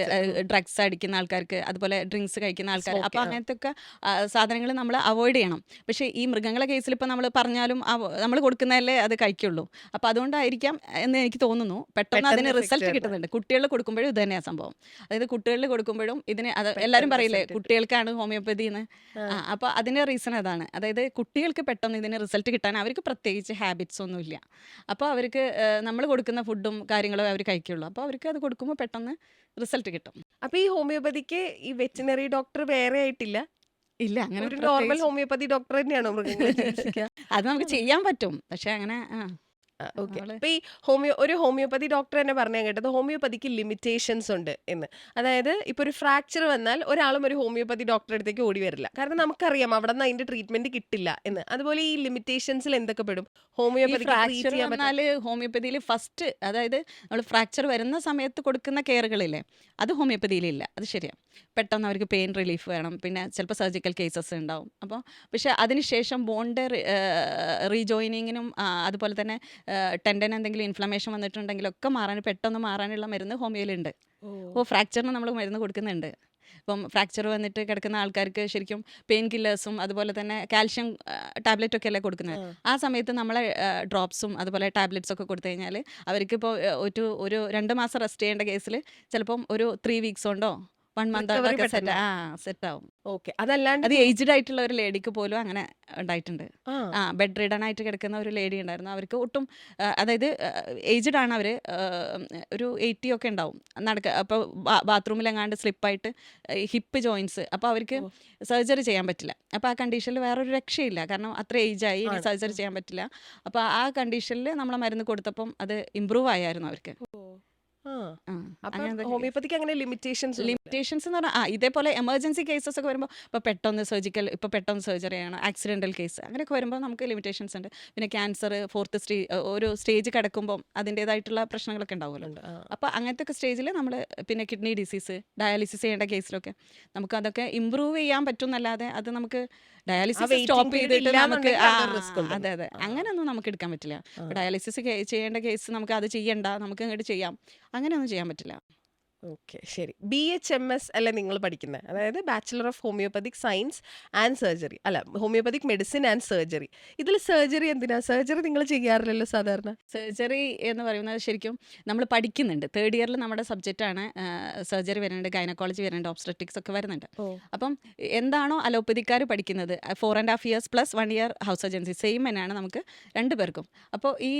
ഡ്രഗ്സ് അടിക്കുന്ന ആൾക്കാർക്ക്, അതുപോലെ ഡ്രിങ്ക്സ് കഴിക്കുന്ന ആൾക്കാർ, അപ്പോൾ അങ്ങനത്തെ ഒക്കെ സാധനങ്ങൾ നമ്മൾ അവോയ്ഡ് ചെയ്യണം. പക്ഷേ ഈ മൃഗങ്ങളെ കേസിൽ ഇപ്പോൾ നമ്മൾ പറഞ്ഞാലും നമ്മൾ കൊടുക്കുന്നതല്ലേ അത് കഴിക്കുള്ളൂ. അപ്പോൾ അതുകൊണ്ടായിരിക്കാം എന്ന് എനിക്ക് തോന്നുന്നു പെട്ടെന്ന് അതിന് റിസൾട്ട് കിട്ടുന്നുണ്ട്. കുട്ടികളിൽ കൊടുക്കുമ്പോഴും ഇത് തന്നെയാണ് സംഭവം. അതായത് കുട്ടികളിൽ കൊടുക്കുമ്പോഴും അത് എല്ലാവരും പറയില്ലേ കുട്ടികൾക്കാണ് ഹോമിയോപ്പതി എന്ന്. അപ്പോൾ അതിൻ്റെ റീസൺ അതാണ്. അതായത് കുട്ടികൾക്ക് പെട്ടെന്ന് ഇതിന് റിസൾട്ട് കിട്ടാൻ അവർക്ക് പ്രത്യേകിച്ച് ഹാബിറ്റ്സ് ഒന്നുമില്ല. അപ്പോൾ അവർക്ക് നമ്മൾ കൊടുക്കുന്ന ഫുഡും കാര്യങ്ങളും അവർ കഴിക്കുള്ളൂ. അപ്പോൾ അവർക്ക് അത് കൊടുക്കുമ്പോൾ പെട്ടെന്ന് റിസൾട്ട് കിട്ടും. അപ്പോൾ ഈ ഹോമിയോപ്പതിക്ക് ഈ വെറ്റിനറി ഡോക്ടർ വേറെ ആയിട്ടില്ല? ഇല്ല, അങ്ങനെ ഒരു നോർമൽ ഹോമിയോപ്പതി ഡോക്ടർ തന്നെയാണോ മൃഗങ്ങളെ ചികിത്സിക്കുക? അത് നമുക്ക് ചെയ്യാൻ പറ്റും, പക്ഷെ അങ്ങനെ ഓക്കെ. അപ്പോൾ ഈ ഒരു ഹോമിയോപ്പതി ഡോക്ടർ തന്നെ പറഞ്ഞാൽ കേട്ടത് ഹോമിയോപ്പതിക്ക് ലിമിറ്റേഷൻസ് ഉണ്ട് എന്ന്. അതായത് ഇപ്പോൾ ഒരു ഫ്രാക്ചർ വന്നാൽ ഒരാളും ഒരു ഹോമിയോപ്പതി ഡോക്ടറെ അടുത്തേക്ക് ഓടി വരില്ല, കാരണം നമുക്കറിയാം അവിടെ നിന്ന് അതിന്റെ ട്രീറ്റ്മെന്റ് കിട്ടില്ല എന്ന്. അതുപോലെ ഈ ലിമിറ്റേഷൻസിൽ എന്തൊക്കെ പെടും ഹോമിയോപ്പതിയിൽ ഫസ്റ്റ്, അതായത് നമ്മൾ ഫ്രാക്ചർ വരുന്ന സമയത്ത് കൊടുക്കുന്ന കെയറുകളില്ലേ, അത് ഹോമിയോപ്പതിയിലില്ല. അത് ശരിയാണ്. പെട്ടെന്ന് അവർക്ക് പെയിൻ റിലീഫ് വേണം, പിന്നെ ചിലപ്പോൾ സർജിക്കൽ കേസസ് ഉണ്ടാവും. അപ്പോൾ പക്ഷേ അതിനുശേഷം ബോണിൻ്റെ റീജോയിനിങ്ങിനും അതുപോലെ തന്നെ ടെൻഡൻ എന്തെങ്കിലും ഇൻഫ്ലമേഷൻ വന്നിട്ടുണ്ടെങ്കിലൊക്കെ പെട്ടെന്ന് മാറാനുള്ള മരുന്ന് ഹോമിയോയിലുണ്ട്. അപ്പോൾ ഫ്രാക്ചറിന് നമ്മൾ മരുന്ന് കൊടുക്കുന്നുണ്ട്. ഇപ്പം ഫ്രാക്ചർ വന്നിട്ട് കിടക്കുന്ന ആൾക്കാർക്ക് ശരിക്കും പെയിൻ കില്ലേഴ്സും അതുപോലെ തന്നെ കാൽഷ്യം ടാബ്ലറ്റൊക്കെ അല്ലേ കൊടുക്കുന്നത്. ആ സമയത്ത് നമ്മളെ ഡ്രോപ്സും അതുപോലെ ടാബ്ലറ്റ്സ് ഒക്കെ കൊടുത്തു കഴിഞ്ഞാൽ അവർക്കിപ്പോൾ ഒരു 2 മാസം റെസ്റ്റ് ചെയ്യേണ്ട കേസിൽ ചിലപ്പം ഒരു 3 വീക്സ് കൊണ്ടോ 1 മന്ത് സെറ്റ് ആവും. ഓക്കെ. അതല്ലാണ്ട് അത് ഏജ്ഡ് ആയിട്ടുള്ള ഒരു ലേഡിക്ക് പോലും അങ്ങനെ ഉണ്ടായിട്ടുണ്ട്. ബെഡ് റിഡൺ ആയിട്ട് കിടക്കുന്ന ഒരു ലേഡി ഉണ്ടായിരുന്നു. അവർക്ക് ഒട്ടും അതായത് ഏജ്ഡ് ആണ്, അവർ ഒരു 80 ഒക്കെ ഉണ്ടാവും. അപ്പോൾ ബാത്റൂമിലെങ്ങാണ്ട് സ്ലിപ്പായിട്ട് ഹിപ്പ് ജോയിൻസ്, അപ്പോൾ അവർക്ക് സർജറി ചെയ്യാൻ പറ്റില്ല. അപ്പോൾ ആ കണ്ടീഷനിൽ വേറൊരു രക്ഷയില്ല, കാരണം അത്ര ഏജായി, ഇനി സർജറി ചെയ്യാൻ പറ്റില്ല. അപ്പോൾ ആ കണ്ടീഷനിൽ നമ്മളെ മരുന്ന് കൊടുത്തപ്പം അത് ഇമ്പ്രൂവ് ആയിരുന്നു അവർക്ക്. ഹോമിയോപ്പതിക്ക് അങ്ങനെ ലിമിറ്റേഷൻസ് എന്ന് പറഞ്ഞാൽ ഇതേപോലെ എമർജൻസി കേസസ് ഒക്കെ വരുമ്പോൾ ഇപ്പോൾ പെട്ടെന്ന് സർജറി ചെയ്യണം, ആക്സിഡൻ്റൽ കേസ് അങ്ങനെയൊക്കെ വരുമ്പോൾ നമുക്ക് ലിമിറ്റേഷൻസ് ഉണ്ട്. പിന്നെ ക്യാൻസർ 4th സ്റ്റേജ്, ഒരു സ്റ്റേജ് കിടക്കുമ്പോൾ അതിൻ്റേതായിട്ടുള്ള പ്രശ്നങ്ങളൊക്കെ ഉണ്ടാവുമല്ലോ. അപ്പോൾ അങ്ങനത്തെ ഒക്കെ സ്റ്റേജിൽ നമ്മൾ പിന്നെ കിഡ്നി ഡിസീസ്, ഡയാലിസിസ് ചെയ്യേണ്ട കേസിലൊക്കെ നമുക്ക് അതൊക്കെ ഇമ്പ്രൂവ് ചെയ്യാൻ പറ്റും എന്നല്ലാതെ അത് നമുക്ക് ഡയാലിസിസ് സ്റ്റോപ്പ് ചെയ്തിട്ട് നമുക്ക് അതെ അങ്ങനെയൊന്നും നമുക്ക് എടുക്കാൻ പറ്റില്ല. ഡയാലിസിസ് ചെയ്യേണ്ട കേസ് നമുക്ക് അത് ചെയ്യണ്ട, നമുക്ക് ഇങ്ങോട്ട് ചെയ്യാം, അങ്ങനെയൊന്നും ചെയ്യാൻ പറ്റില്ല. ഓക്കെ, ശരി. BHMS അല്ലേ നിങ്ങൾ പഠിക്കുന്നത്? അതായത് bachelor of homoeopathic science and surgery. അല്ല, ഹോമിയോപ്പതിക് മെഡിസിൻ ആൻഡ് സർജറി. ഇതിൽ സർജറി എന്തിനാ? സർജറി നിങ്ങൾ ചെയ്യാറില്ലല്ലോ സാധാരണ. സർജറി എന്ന് പറയുന്നത് ശരിക്കും നമ്മൾ പഠിക്കുന്നുണ്ട്. തേർഡ് ഇയറിൽ നമ്മുടെ സബ്ജക്റ്റാണ് സർജറി വരുന്നുണ്ട്, ഗൈനക്കോളജി വരുന്നുണ്ട്, ഒബ്സ്ട്രറ്റിക്സ് ഒക്കെ വരുന്നുണ്ട്. ഓ, അപ്പം എന്താണോ അലോപ്പതിക്കാർ പഠിക്കുന്നത് 4.5 years plus 1 year house surgency same തന്നെയാണ് നമുക്ക് രണ്ട് പേർക്കും. അപ്പോൾ ഈ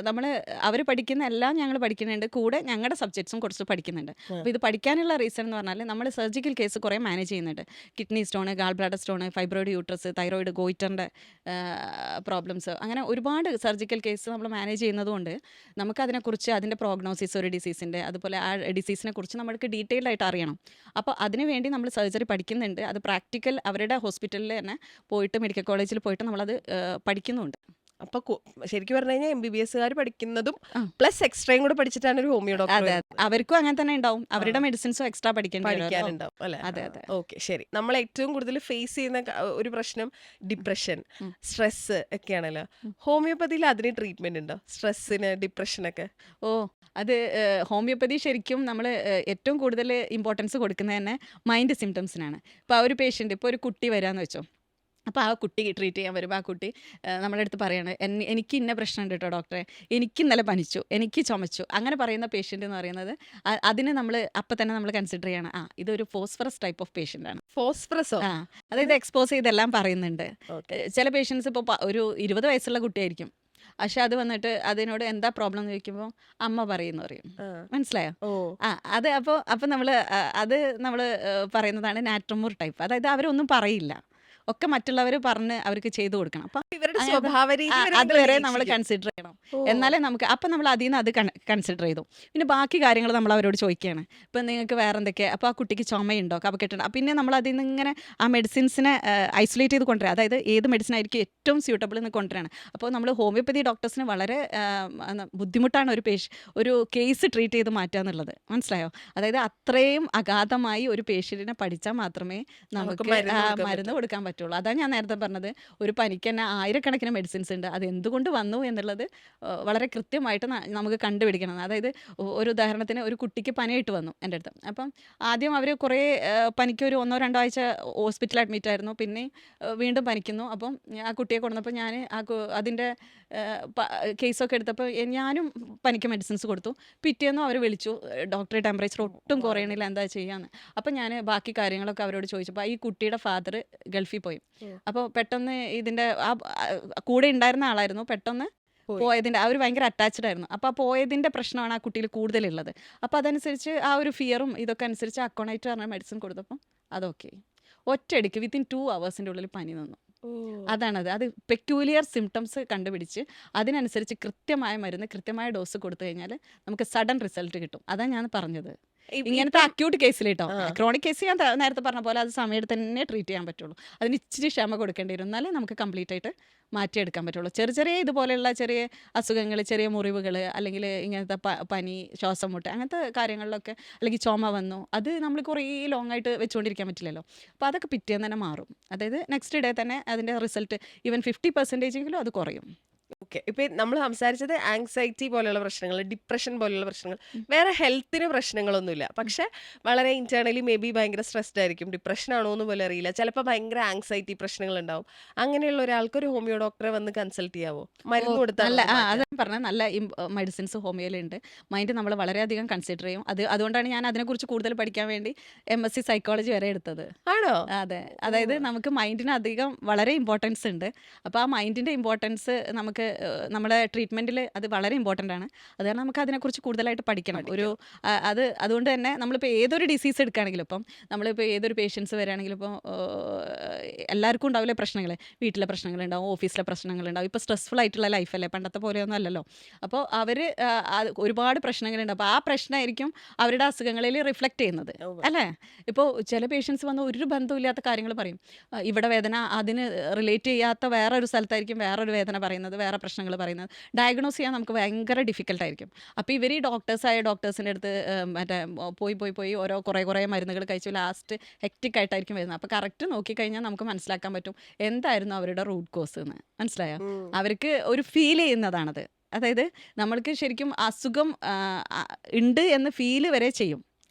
നമ്മൾ അവർ പഠിക്കുന്ന എല്ലാം ഞങ്ങൾ പഠിക്കുന്നുണ്ട്, കൂടെ ഞങ്ങളുടെ സബ്ജക്ട്സും കുറച്ച് പഠിക്കുന്നുണ്ട്. അപ്പോൾ ഇത് പഠിക്കാനുള്ള റീസൺ എന്ന് പറഞ്ഞാൽ നമ്മൾ സർജിക്കൽ കേസ് കുറേ മാനേജ് ചെയ്യുന്നുണ്ട്. Kidney stone, gall bladder stone, fibroid uterus, thyroid, ഗോയിറ്ററിൻ്റെ പ്രോബ്ലംസ്, അങ്ങനെ ഒരുപാട് സർജിക്കൽ കേസ് നമ്മൾ മാനേജ് ചെയ്യുന്നതുകൊണ്ട് നമുക്കതിനെക്കുറിച്ച് അതിൻ്റെ പ്രോഗ്നോസിസ് ഒരു ഡിസീസിൻ്റെ, അതുപോലെ ആ ഡിസീസിനെ കുറിച്ച് നമുക്ക് ഡീറ്റെയിൽഡ് ആയിട്ട് അറിയണം. അപ്പോൾ അതിനു വേണ്ടി നമ്മൾ സർജറി പഠിക്കുന്നുണ്ട്. അത് പ്രാക്ടിക്കൽ അവരുടെ ഹോസ്പിറ്റലിൽ തന്നെ പോയിട്ട് മെഡിക്കൽ കോളേജിൽ പോയിട്ട് നമ്മളത് പഠിക്കുന്നുണ്ട്. അപ്പൊ ശരിക്കും പറഞ്ഞു കഴിഞ്ഞാൽ MBBSകാർ പഠിക്കുന്നതും ആ. പ്ലസ് എക്സ്ട്രയും കൂടെ പഠിച്ചിട്ടാണ് ഒരു ഹോമിയോ ഡോക്ടർ അതെ, അവർക്കും അങ്ങനെ തന്നെ ഉണ്ടാവും. അവരുടെ മെഡിസിൻസും എക്സ്ട്രാ പഠിക്കേണ്ടി പഠിക്കാനുണ്ടാവും അല്ലെ? അതെ, അതെ. ഓക്കെ, ശരി. നമ്മൾ ഏറ്റവും കൂടുതൽ ഫേസ് ചെയ്യുന്ന ഒരു പ്രശ്നം ഡിപ്രഷൻ, സ്ട്രെസ് ഒക്കെയാണല്ലോ. ഹോമിയോപ്പതിയിൽ അതിന് ട്രീറ്റ്മെന്റ് ഉണ്ടോ? സ്ട്രെസ്സിന്, ഡിപ്രഷനൊക്കെ? ഓ, അത് ഹോമിയോപ്പതി ശരിക്കും നമ്മൾ ഏറ്റവും കൂടുതൽ ഇമ്പോർട്ടൻസ് കൊടുക്കുന്നത് തന്നെ മൈൻഡ് സിംറ്റംസിനാണ്. ഇപ്പോൾ ആ ഒരു പേഷ്യൻ്റ്, ഇപ്പോൾ ഒരു കുട്ടി വരാമെന്ന് വെച്ചോ, അപ്പോൾ ആ കുട്ടി ട്രീറ്റ് ചെയ്യാൻ വരുമ്പോൾ ആ കുട്ടി നമ്മുടെ അടുത്ത് പറയാണ്, എനിക്ക് ഇന്ന പ്രശ്നമുണ്ട് കേട്ടോ ഡോക്ടറെ, എനിക്ക് ഇന്നലെ പനിച്ചു, എനിക്ക് ചുമച്ചു, അങ്ങനെ പറയുന്ന പേഷ്യൻ്റ് എന്ന് പറയുന്നത് അതിന് നമ്മൾ അപ്പം തന്നെ നമ്മൾ കൺസിഡർ ചെയ്യണം, ഇതൊരു ഫോസ്ഫറസ് ടൈപ്പ് ഓഫ് പേഷ്യൻ്റ് ആണ്. ഫോസ്ഫറസോ? അതായത് എക്സ്പോസ് ചെയ്തെല്ലാം പറയുന്നുണ്ട്. ഓക്കെ. ചില പേഷ്യൻസ് ഇപ്പോൾ ഒരു 20 വയസ്സുള്ള കുട്ടിയായിരിക്കും, പക്ഷെ അത് വന്നിട്ട് അതിനോട് എന്താ പ്രോബ്ലം എന്ന് ചോദിക്കുമ്പോൾ അമ്മ പറയുന്നു പറയും. മനസ്സിലായോ? ഓ, അത് അപ്പോൾ നമ്മൾ അത് നമ്മൾ പറയുന്നതാണ് നാട്രമൂർ ടൈപ്പ്. അതായത് അവരൊന്നും പറയില്ല, ഒക്കെ മറ്റുള്ളവർ പറഞ്ഞ് അവർക്ക് ചെയ്തു കൊടുക്കണം. അപ്പം ഇവരുടെ സ്വഭാവ രീതി വരെ അതുവരെ നിങ്ങൾ നമ്മൾ നിരീക്ഷിക്കും. കൺസിഡർ ചെയ്യണം. ഓ. എന്നാലേ നമുക്ക് അപ്പം നമ്മൾ അതിൽ നിന്ന് അത് കൺസിഡർ ചെയ്തു. പിന്നെ ബാക്കി കാര്യങ്ങൾ നമ്മൾ അവരോട് ചോദിക്കുകയാണ്. ഇപ്പം നിങ്ങൾക്ക് വേറെ എന്തൊക്കെയാണ്, അപ്പോൾ ആ കുട്ടിക്ക് ചുമയുണ്ടോ, കഫക്കെട്ടുണ്ടോ, പിന്നെ നമ്മൾ അതിൽ നിന്ന് ഇങ്ങനെ ആ മെഡിസിൻസിനെ ഐസൊലേറ്റ് ചെയ്ത് കൊണ്ടുവരിക. അതായത് ഏത് മെഡിസിൻ ആയിരിക്കും ഏറ്റവും സ്യൂട്ടബിൾ എന്ന് കൊണ്ടുവരികയാണ്. അപ്പോൾ നമ്മൾ ഹോമിയോപ്പതി ഡോക്ടേഴ്സിന് വളരെ ബുദ്ധിമുട്ടാണ് ഒരു കേസ് ട്രീറ്റ് ചെയ്ത് മാറ്റുക എന്നുള്ളത്. മനസ്സിലായോ? അതായത് അത്രയും അഗാധമായി ഒരു പേഷ്യൻറ്റിനെ പഠിച്ചാൽ മാത്രമേ നമുക്ക് മരുന്ന് കൊടുക്കാൻ പറ്റുള്ളൂ. അതാണ് ഞാൻ നേരത്തെ പറഞ്ഞത്, ഒരു പനിക്ക് തന്നെ ആയിരക്കണക്കിന് മെഡിസിൻസ് ഉണ്ട്. അത് എന്തുകൊണ്ട് വന്നു എന്നുള്ളത് വളരെ കൃത്യമായിട്ട് നമുക്ക് കണ്ടുപിടിക്കണം. അതായത് ഒരു ഉദാഹരണത്തിന് ഒരു കുട്ടിക്ക് പനിയായിട്ട് വന്നു എൻ്റെ അടുത്ത്. അപ്പം ആദ്യം അവർ കുറേ പനിക്ക് ഒരു 1-2 ആഴ്ച ഹോസ്പിറ്റലിൽ അഡ്മിറ്റ് ആയിരുന്നു, പിന്നെ വീണ്ടും പനിക്കുന്നു. അപ്പം ആ കുട്ടിയെ കൊണ്ടുവന്നപ്പോൾ ഞാൻ അതിൻ്റെ കേസൊക്കെ എടുത്തപ്പോൾ ഞാനും പനിക്ക് മെഡിസിൻസ് കൊടുത്തു. പിറ്റേന്നും അവർ വിളിച്ചു, ഡോക്ടറെ ടെമ്പറേച്ചർ ഒട്ടും കുറയണില്ല, എന്താ ചെയ്യാന്ന്. അപ്പം ഞാൻ ബാക്കി കാര്യങ്ങളൊക്കെ അവരോട് ചോദിച്ചപ്പോൾ ഈ കുട്ടിയുടെ ഫാദർ ഗൾഫിൽ പോയി. അപ്പോൾ പെട്ടെന്ന് ഇതിൻ്റെ കൂടെ ഉണ്ടായിരുന്ന ആളായിരുന്നു, പെട്ടെന്ന് പോയതിൻ്റെ അവർ ഭയങ്കര അറ്റാച്ച്ഡ് ആയിരുന്നു. അപ്പോൾ ആ പോയതിൻ്റെ പ്രശ്നമാണ് ആ കുട്ടിയിൽ കൂടുതലുള്ളത്. അപ്പോൾ അതനുസരിച്ച് ആ ഒരു ഫിയറും ഇതൊക്കെ അനുസരിച്ച് അക്കോണൈറ്റ് പറഞ്ഞ മെഡിസിൻ കൊടുത്തപ്പം അതൊക്കെ ഒറ്റയടിക്ക് വിത്തിൻ 2 hours ഉള്ളിൽ പനി നിന്നു. അതാണത്. അത് പെക്യൂലിയർ സിംറ്റംസ് കണ്ടുപിടിച്ച് അതിനനുസരിച്ച് കൃത്യമായ മരുന്ന് കൃത്യമായ ഡോസ് കൊടുത്തു കഴിഞ്ഞാൽ നമുക്ക് സഡൻ റിസൾട്ട് കിട്ടും. അതാണ് ഞാൻ പറഞ്ഞത്. ഇങ്ങനത്തെ അക്യൂട്ട് കേസിൽ കേട്ടോ. ക്രോണിക് കേസ് ഞാൻ നേരത്തെ പറഞ്ഞ പോലെ അത് സമയത്ത് തന്നെ ട്രീറ്റ് ചെയ്യാൻ പറ്റുള്ളൂ. അതിന് ഇച്ചിരി ക്ഷമ കൊടുക്കേണ്ടി വരും, എന്നാലേ നമുക്ക് കംപ്ലീറ്റ് ആയിട്ട് മാറ്റിയെടുക്കാൻ പറ്റുള്ളൂ. ചെറിയ ഇതുപോലെയുള്ള ചെറിയ അസുഖങ്ങൾ, ചെറിയ മുറിവുകൾ, അല്ലെങ്കിൽ ഇങ്ങനത്തെ പനി, ശ്വാസം മുട്ട്, അങ്ങനത്തെ കാര്യങ്ങളിലൊക്കെ, അല്ലെങ്കിൽ ചുമ വന്നു, അത് നമ്മൾ കുറേ ലോങ് ആയിട്ട് വെച്ചുകൊണ്ടിരിക്കാൻ പറ്റില്ലല്ലോ. അപ്പോൾ അതൊക്കെ പിറ്റേന്ന് തന്നെ മാറും. അതായത് നെക്സ്റ്റ് ഡേ തന്നെ അതിൻ്റെ റിസൾട്ട് ഈവൻ 50% അത് കുറയും. ഓക്കെ, ഇപ്പൊ നമ്മൾ സംസാരിച്ചത് ആങ്സൈറ്റി പോലെയുള്ള പ്രശ്നങ്ങൾ, ഡിപ്രഷൻ പോലെയുള്ള പ്രശ്നങ്ങൾ, വേറെ ഹെൽത്തിന് പ്രശ്നങ്ങളൊന്നുമില്ല. പക്ഷെ വളരെ ഇന്റേണലി മേ ബി ഭയങ്കര സ്ട്രെസ്ഡ് ആയിരിക്കും. ഡിപ്രഷൻ ആണോ എന്ന് പോലും അറിയില്ല. ചിലപ്പോൾ ഭയങ്കര ആങ്സൈറ്റി പ്രശ്നങ്ങൾ ഉണ്ടാവും. അങ്ങനെയുള്ള ഒരാൾക്ക് ഒരു ഹോമിയോ ഡോക്ടറെ വന്ന് കൺസൾട്ട് ചെയ്യാവോ? മരുന്ന് കൊടുത്താൽ നല്ല അതാണ് പറഞ്ഞത്, നല്ല മെഡിസിൻസ് ഹോമിയോയിലുണ്ട്. മൈൻഡ് നമ്മൾ വളരെയധികം കൺസിഡർ ചെയ്യും. അതുകൊണ്ടാണ് ഞാൻ അതിനെക്കുറിച്ച് കൂടുതൽ പഠിക്കാൻ വേണ്ടി MSc സൈക്കോളജി വരെ എടുത്തത്. ആണോ? അതെ, അതായത് നമുക്ക് മൈൻഡിന് അധികം വളരെ ഇമ്പോർട്ടൻസ് ഉണ്ട്. അപ്പോൾ ആ മൈൻഡിൻ്റെ ഇമ്പോർട്ടൻസ് നമുക്ക് നമ്മുടെ ട്രീറ്റ്മെൻറ്റിൽ അത് വളരെ ഇമ്പോർട്ടൻ്റ് ആണ്. അതുകാരണം നമുക്ക് അതിനെക്കുറിച്ച് കൂടുതലായിട്ട് പഠിക്കണം. അതുകൊണ്ട് തന്നെ നമ്മളിപ്പോൾ ഏതൊരു ഡിസീസ് എടുക്കുകയാണെങ്കിലും, ഇപ്പം നമ്മളിപ്പോൾ ഏതൊരു പേഷ്യൻസ് വരികയാണെങ്കിലും, ഇപ്പോൾ എല്ലാവർക്കും ഉണ്ടാവില്ലേ പ്രശ്നങ്ങൾ, വീട്ടിലെ പ്രശ്നങ്ങളുണ്ടാവും, ഓഫീസിലെ പ്രശ്നങ്ങളുണ്ടാവും. ഇപ്പോൾ സ്ട്രെസ്ഫുൾ ആയിട്ടുള്ള ലൈഫല്ലേ, പണ്ടത്തെ പോലെയൊന്നും അല്ലല്ലോ. അപ്പോൾ അവർ ഒരുപാട് പ്രശ്നങ്ങളുണ്ട്. അപ്പോൾ ആ പ്രശ്നമായിരിക്കും അവരുടെ അസുഖങ്ങളിൽ റിഫ്ലക്റ്റ് ചെയ്യുന്നത്, അല്ലേ? ഇപ്പോൾ ചില പേഷ്യൻസ് വന്ന് ഒരു ബന്ധമില്ലാത്ത കാര്യങ്ങൾ പറയും. ഇവിടെ വേദന, അതിന് റിലേറ്റ് ചെയ്യാത്ത വേറൊരു സ്ഥലത്തായിരിക്കും വേറൊരു വേദന പറയുന്നത്, വേറെ പ്രശ്നങ്ങൾ പറയുന്നത്. ഡയഗ്നോസ് ചെയ്യാൻ നമുക്ക് ഭയങ്കര ഡിഫിക്കൽട്ടായിരിക്കും. അപ്പോൾ ഇവർ ഈ ഡോക്ടേഴ്സിൻ്റെ അടുത്ത് മറ്റേ പോയി കുറേ മരുന്നുകൾ കഴിച്ചു ലാസ്റ്റ് ഹെക്റ്റിക് ആയിട്ടായിരിക്കും വരുന്നത്. അപ്പോൾ കറക്റ്റ് നോക്കിക്കഴിഞ്ഞാൽ നമുക്ക് മനസ്സിലാക്കാൻ പറ്റും എന്തായിരുന്നു അവരുടെ റൂട്ട് കോസ് എന്ന്. മനസ്സിലായോ? അവർക്ക് ഒരു ഫീൽ ചെയ്യുന്നതാണത്. അതായത് നമ്മൾക്ക് ശരിക്കും അസുഖം ഉണ്ട് എന്ന് ഫീല് വരെ ചെയ്യും.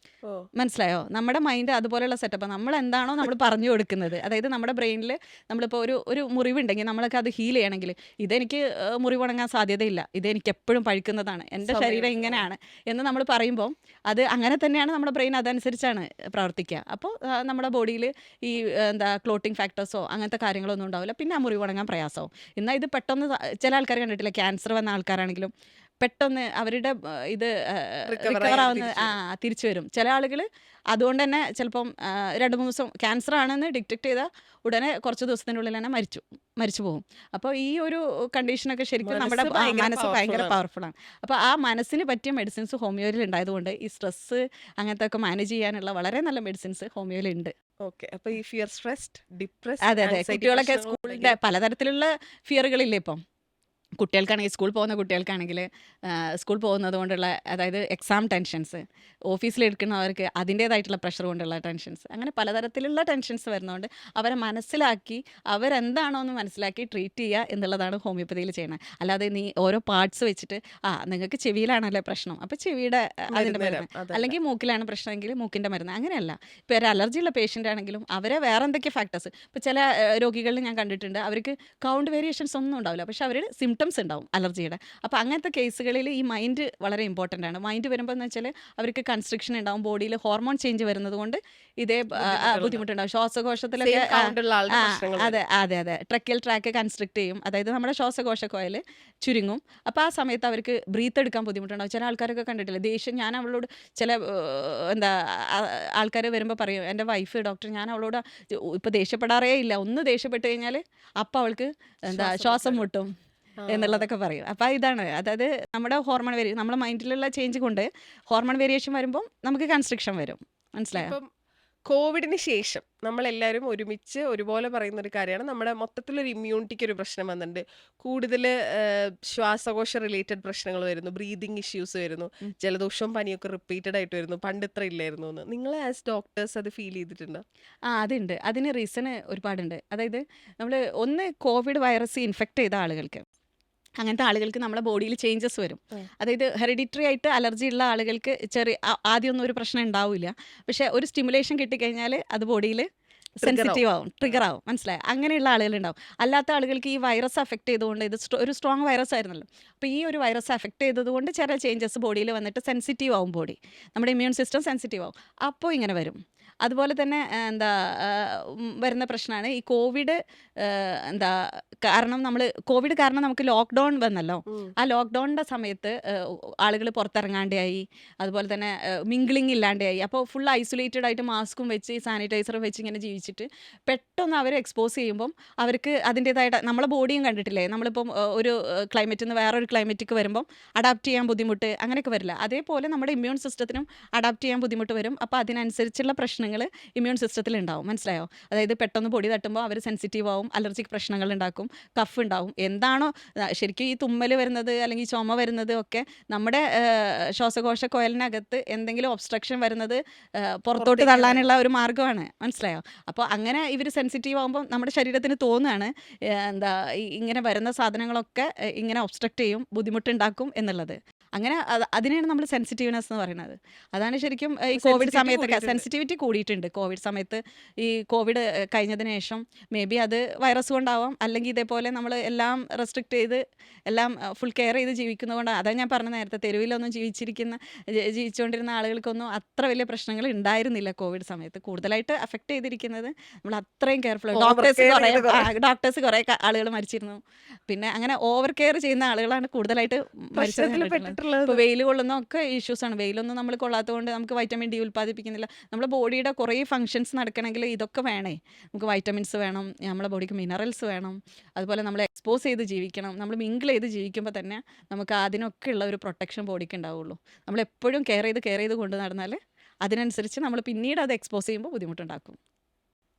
ഓ മനസ്സിലായോ? നമ്മുടെ മൈൻഡ് അതുപോലെയുള്ള സെറ്റപ്പ്. നമ്മൾ എന്താണോ നമ്മൾ പറഞ്ഞു കൊടുക്കുന്നത്, അതായത് നമ്മുടെ ബ്രെയിനിൽ നമ്മളിപ്പോൾ ഒരു ഒരു മുറിവുണ്ടെങ്കിൽ നമ്മളൊക്കെ അത് ഹീൽ ചെയ്യണമെങ്കിൽ ഇതെനിക്ക് മുറിവുണങ്ങാൻ സാധ്യതയില്ല, ഇതെനിക്ക് എപ്പോഴും പഴുക്കുന്നതാണ്, എൻ്റെ ശരീരം സമയം ഇങ്ങനെയാണ് എന്ന് നമ്മൾ പറയുമ്പോൾ അത് അങ്ങനെ തന്നെയാണ് നമ്മുടെ ബ്രെയിൻ അതനുസരിച്ചാണ് പ്രവർത്തിക്കുക. അപ്പോൾ നമ്മുടെ ബോഡിയിൽ ഈ എന്താ ക്ലോട്ടിങ് ഫാക്ടേഴ്സോ അങ്ങനത്തെ കാര്യങ്ങളൊന്നും ഉണ്ടാവില്ല. പിന്നെ ആ മുറിവുണങ്ങാൻ പ്രയാസമാവും. എന്നാൽ ഇത് പെട്ടെന്ന് ചില ആൾക്കാർ കണ്ടിട്ടില്ല, ക്യാൻസർ വന്ന ആൾക്കാരാണെങ്കിലും പെട്ടെന്ന് അവരുടെ ഇത് റിക്കവർ റിക്കവർ ആയി ആവുന്ന തിരിച്ചു വരും. തിരിച്ചു വരും. ചില ആളുകൾ അതുകൊണ്ട് തന്നെ ചിലപ്പം 2-3 ദിവസം ക്യാൻസർ ആണെന്ന് ഡിറ്റക്ട് ചെയ്താൽ ഉടനെ കുറച്ച് ദിവസത്തിനുള്ളിൽ തന്നെ മരിച്ചു പോകും. അപ്പോൾ ഈ ഒരു കണ്ടീഷനൊക്കെ ശരിക്കും നമ്മുടെ മനസ്സ് ഭയങ്കര മനസ്സ് പവർഫുൾ ഭയങ്കര ആണ്. പവർഫുൾ ആണ്. അപ്പോൾ ആ മനസ്സിന് പറ്റിയ മെഡിസിൻസ് ഹോമിയോയിൽ ഉണ്ടായതുകൊണ്ട് ഈ സ്ട്രെസ്സ് അങ്ങനത്തെ ഒക്കെ മാനേജ് ചെയ്യാനുള്ള വളരെ നല്ല മെഡിസിൻസ് ഹോമിയോയിൽ ഉണ്ട്. ഓക്കെ. അപ്പൊ ഈ ഫിയർ സ്ട്രെസ്ഡ്, ഡിപ്രസ്ഡ്, അതെ അതെ, ആൻസൈറ്റി കുട്ടികളൊക്കെ സ്കൂളിൻ്റെ പ്രശ്നങ്ങളുണ്ടെങ്കിൽ പലതരത്തിലുള്ള ഫിയറുകളില്ലേ ഇപ്പം. കുട്ടികൾക്കാണെങ്കിൽ സ്കൂൾ പോകുന്ന കുട്ടികൾക്കാണെങ്കിൽ സ്കൂൾ പോകുന്നത് കൊണ്ടുള്ള, അതായത് എക്സാം ടെൻഷൻസ്, ഓഫീസിലെടുക്കുന്നവർക്ക് അതിൻ്റേതായിട്ടുള്ള പ്രഷർ കൊണ്ടുള്ള ടെൻഷൻസ്, അങ്ങനെ പലതരത്തിലുള്ള ടെൻഷൻസ് വരുന്നതുകൊണ്ട് അവരെ മനസ്സിലാക്കി അവരെന്താണോ എന്ന് മനസ്സിലാക്കി ട്രീറ്റ് ചെയ്യുക എന്നുള്ളതാണ് ഹോമിയോപ്പതിയിൽ ചെയ്യുന്നത്. അല്ലാതെ നീ ഓരോ പാർട്സ് വെച്ചിട്ട് നിങ്ങൾക്ക് ചെവിയിലാണല്ലേ പ്രശ്നം അപ്പോൾ ചെവിയുടെ അതിൻ്റെ മരുന്ന് തരാം, മരുന്ന്, അതല്ല. അല്ലെങ്കിൽ മൂക്കിലാണ് പ്രശ്നമെങ്കിൽ മൂക്കിൻ്റെ മരുന്ന്, അങ്ങനെയല്ല. ഇപ്പോൾ ഒരു അലർജിയുള്ള പേഷ്യൻ്റ് ആണെങ്കിലും അവരെ വേറെ എന്തൊക്കെ ഫാക്ടേഴ്സ്, ഇപ്പോൾ ചില രോഗികളിൽ ഞാൻ കണ്ടിട്ടുണ്ട് അവർക്ക് കൗണ്ട് വേരിയേഷൻസ് ഒന്നും ഉണ്ടാവില്ല, പക്ഷെ അവർ സിംറ്റംസ് ഉണ്ടാവും അലർജിയുടെ. അപ്പോൾ അങ്ങനത്തെ കേസുകളിൽ ഈ മൈൻഡ് വളരെ ഇമ്പോർട്ടൻ്റ് ആണ്. മൈൻഡ് വരുമ്പോൾ എന്ന് വെച്ചാൽ അവർക്ക് കൺസ്ട്രിക്ഷൻ ഉണ്ടാവും, ബോഡിയിൽ ഹോർമോൺ ചേഞ്ച് വരുന്നത് കൊണ്ട് ഇതേ ബുദ്ധിമുട്ടുകളുണ്ടാവും. ബുദ്ധിമുട്ടുണ്ടാവും. ശ്വാസകോശത്തിലൊക്കെ സെയിം കൗണ്ടുള്ള ആളുടെ ആ പ്രശ്നങ്ങൾ അതെ വരും. അതെ അതെ, ട്രക്കിയൽ ട്രാക്ക് കൺസ്ട്രിക്ട് ചെയ്യും, അതായത് നമ്മുടെ ശ്വാസകോശ കോയിൽ ചുരുങ്ങും. അപ്പോൾ ആ സമയത്ത് അവർക്ക് ബ്രീത്ത് എടുക്കാൻ ബുദ്ധിമുട്ടുണ്ടാവും. ചില ആൾക്കാരൊക്കെ കണ്ടിട്ടില്ല, ദേഷ്യം, ഞാൻ അവളോട് ചില എന്താ ആൾക്കാർ വരുമ്പോൾ പറയും, എൻ്റെ വൈഫ് ഡോക്ടർ, ഞാൻ അവളോട് ഇപ്പോൾ ദേഷ്യപ്പെടാറേ ഇല്ല, ഒന്ന് ദേഷ്യപ്പെട്ട് കഴിഞ്ഞാൽ അപ്പം അവൾക്ക് എന്താ ശ്വാസം മുട്ടും ആ. എന്നുള്ളതൊക്കെ പറയും. അപ്പോൾ ഇതാണ്, അതായത് നമ്മുടെ ഹോർമോൺ നമ്മുടെ മൈൻഡിലുള്ള ചേഞ്ച് കൊണ്ട് ഹോർമോൺ വേരിയേഷൻ വരുമ്പം നമുക്ക് കൺസ്ട്രിക്ഷൻ വരും. മനസ്സിലായോ? ഇപ്പം കോവിഡിന് ശേഷം നമ്മളെല്ലാവരും ഒരുമിച്ച് ഒരുപോലെ പറയുന്ന ഒരു കാര്യമാണ്, നമ്മുടെ മൊത്തത്തിലൊരു ഇമ്മ്യൂണിറ്റിക്ക് ഒരു പ്രശ്നം വന്നിട്ടുണ്ട്. കൂടുതൽ ശ്വാസകോശ റിലേറ്റഡ് പ്രശ്നങ്ങൾ വരുന്നു, ബ്രീതിങ് ഇഷ്യൂസ് വരുന്നു, ജലദോഷവും പനിയൊക്കെ റിപ്പീറ്റഡ് ആയിട്ട് വരുന്നു. പണ്ട് ഇത്ര ഇല്ലായിരുന്നു എന്ന് നിങ്ങൾ ആസ് ഡോക്ടേഴ്സ് അത് ഫീൽ ചെയ്തിട്ടുണ്ടോ? അതുണ്ട്. അതിന് റീസണ് ഒരുപാടുണ്ട്. അതായത് നമ്മൾ ഒന്ന് കോവിഡ് വൈറസ് ഇൻഫെക്റ്റ് ചെയ്ത ആളുകൾക്ക്, അങ്ങനത്തെ ആളുകൾക്ക് നമ്മുടെ ബോഡിയിൽ ചേഞ്ചസ് വരും. ഉം. അതായത് ഹെറിഡിറ്ററി ആയിട്ട് അലർജി ഉള്ള ആളുകൾക്ക് ആദ്യമൊന്നും ഒരു പ്രശ്നം ഉണ്ടാവില്ല, പക്ഷേ ഒരു സ്റ്റിമുലേഷൻ കിട്ടിക്കഴിഞ്ഞാൽ അത് ബോഡിയിൽ സെൻസിറ്റീവ് ആവും, ട്രിഗർ ആവും. മനസ്സിലായി? അങ്ങനെയുള്ള ആളുകളുണ്ടാവും. അല്ലാത്ത ആളുകൾക്ക് ഈ വൈറസ് അഫക്റ്റ് ചെയ്തുകൊണ്ട്, ഇത് ഒരു സ്ട്രോങ് വൈറസ് ആയിരുന്നല്ലോ, അപ്പോൾ ഈ ഒരു വൈറസ് അഫക്റ്റ് ചെയ്തതുകൊണ്ട് ചില ചേഞ്ചസ് ബോഡിയിൽ വന്നിട്ട് സെൻസിറ്റീവ് ആവും, ബോഡി, നമ്മുടെ ഇമ്മ്യൂൺ സിസ്റ്റം സെൻസിറ്റീവ് ആവും, അപ്പോൾ ഇങ്ങനെ വരും. അതുപോലെ തന്നെ എന്താ വരുന്ന പ്രശ്നമാണ് ഈ കോവിഡ്. എന്താ കോവിഡ് കാരണം നമുക്ക് ലോക്ക്ഡൗൺ വന്നല്ലോ. ഉം. ആ ലോക്ക്ഡൗണിൻ്റെ സമയത്ത് ആളുകൾ പുറത്തിറങ്ങാണ്ടായി, അതുപോലെ തന്നെ മിംഗ്ലിംഗ് ഇല്ലാണ്ടായി. അപ്പോൾ ഫുൾ ഐസൊലേറ്റഡ് ആയിട്ട് മാസ്കും വെച്ച് സാനിറ്റൈസറും വെച്ച് ഇങ്ങനെ ജീവിച്ചിട്ട് പെട്ടെന്ന് അവർ എക്സ്പോസ് ചെയ്യുമ്പം അവർക്ക് അതിൻ്റേതായിട്ട്, നമ്മളെ ബോഡിയും കണ്ടിട്ടില്ലേ, നമ്മളിപ്പം ഒരു ക്ലൈമറ്റിൽ നിന്ന് വേറൊരു ക്ലൈമറ്റിക്ക് വരുമ്പം അഡാപ്റ്റ് ചെയ്യാൻ ബുദ്ധിമുട്ട് അങ്ങനെയൊക്കെ വരില്ല. അതേപോലെ നമ്മുടെ ഇമ്മ്യൂൺ സിസ്റ്റത്തിനും അഡാപ്റ്റ് ചെയ്യാൻ ബുദ്ധിമുട്ട് വരും. അപ്പോൾ അതിനനുസരിച്ചുള്ള പ്രശ്നങ്ങൾ ഇമ്മ്യൂൺ സിസ്റ്റത്തിൽ ഉണ്ടാവും. മനസ്സിലായോ? അതായത് പെട്ടെന്ന് പൊടി തട്ടുമ്പോൾ അവർ സെൻസിറ്റീവ് ആവും, അലർജിക് പ്രശ്നങ്ങൾ ഉണ്ടാക്കും, കഫ് ഉണ്ടാവും. എന്താണോ ശരിക്കും ഈ തുമ്മൽ വരുന്നത് അല്ലെങ്കിൽ ചുമ വരുന്നത് ഒക്കെ നമ്മുടെ ശ്വാസകോശ കോയലിനകത്ത് എന്തെങ്കിലും ഒബ്സ്ട്രക്ഷൻ വരുന്നത് പുറത്തോട്ട് പുറത്തേക്ക് തള്ളാനുള്ള ഒരു മാർഗ്ഗമാണ്. മനസ്സിലായോ? അപ്പോൾ അങ്ങനെ ഇവർ സെൻസിറ്റീവ് ആകുമ്പോൾ നമ്മുടെ ശരീരത്തിന് തോന്നുകയാണ് എന്താ ഇങ്ങനെ വരുന്ന സാധനങ്ങളൊക്കെ ഇങ്ങനെ ഒബ്സ്ട്രക്റ്റ് ചെയ്യും, ബുദ്ധിമുട്ടുണ്ടാക്കും എന്നുള്ളത്. അങ്ങനെ അതിനെയാണ് നമ്മൾ സെൻസിറ്റീവ്നെസ് എന്ന് പറയുന്നത്. അതാണ് ശരിക്കും ഈ കോവിഡ് സെൻസിറ്റിവിറ്റി സമയത്തൊക്കെ കൂടിയിട്ടുണ്ട്. സെൻസിറ്റിവിറ്റി കൂടിയിട്ടുണ്ട്. കോവിഡ് സമയത്ത് ഈ കോവിഡ് കഴിഞ്ഞതിന് ശേഷം മേ ബി അത് വൈറസ് കൊണ്ടാവാം, അല്ലെങ്കിൽ ഇതേപോലെ നമ്മൾ എല്ലാം റെസ്ട്രിക്റ്റ് ചെയ്ത് എല്ലാം ഫുൾ കെയർ ചെയ്ത് ജീവിക്കുന്നതുകൊണ്ടാണ്. അതാണ് ഞാൻ പറഞ്ഞ നേരത്തെ, തെരുവിലൊന്നും ജീവിച്ചുകൊണ്ടിരുന്ന ആളുകൾക്കൊന്നും അത്ര വലിയ പ്രശ്നങ്ങൾ ഉണ്ടായിരുന്നില്ല കോവിഡ് സമയത്ത്. കൂടുതലായിട്ട് അഫക്റ്റ് ചെയ്തിരിക്കുന്നത് നമ്മൾ അത്രയും കെയർഫുൾ, ഓവർ ഡോക്ടേഴ്സ് കെയർ കുറേ ചെയ്ത് ഡോക്ടേഴ്സ് കുറേ ആളുകൾ മരിച്ചിരുന്നു. പിന്നെ അങ്ങനെ ഓവർ കെയർ ചെയ്യുന്ന ആളുകളാണ് കൂടുതലായിട്ട് മരിച്ചത് പ്രശ്നത്തിൽ കണ്ടിട്ടുള്ളത്. പെട്ടിട്ടുള്ളത്. ഇപ്പോൾ വെയിൽ കൊള്ളുന്ന ഒക്കെ ഇഷ്യൂസാണ്. വെയിലൊന്നും നമ്മൾ കൊള്ളാത്തതുകൊണ്ട് നമുക്ക് വൈറ്റമിൻ ഡി ഉൽപ്പാദിപ്പിക്കുന്നില്ല. നമ്മുടെ ബോഡിയുടെ കുറേ ഫങ്ഷൻസ് നടക്കണമെങ്കിൽ ഇതൊക്കെ വേണേ. നമുക്ക് വൈറ്റമിൻസ് വേണം, നമ്മുടെ ബോഡിക്ക് മിനറൽസ് വേണം, അതുപോലെ നമ്മൾ എക്സ്പോസ് ചെയ്ത് ജീവിക്കണം. നമ്മൾ മിങ്കിൾ ചെയ്ത് ജീവിക്കുമ്പോൾ തന്നെ നമുക്ക് അതിനൊക്കെ ഉള്ള ഒരു പ്രൊട്ടക്ഷൻ ബോഡിക്ക് ഉണ്ടാവുള്ളൂ. നമ്മളെപ്പോഴും കെയർ ചെയ്ത് കൊണ്ട് നടന്നാൽ അതിനനുസരിച്ച് നമ്മൾ പിന്നീട് അത് എക്സ്പോസ് ചെയ്യുമ്പോൾ ബുദ്ധിമുട്ടുണ്ടാക്കും.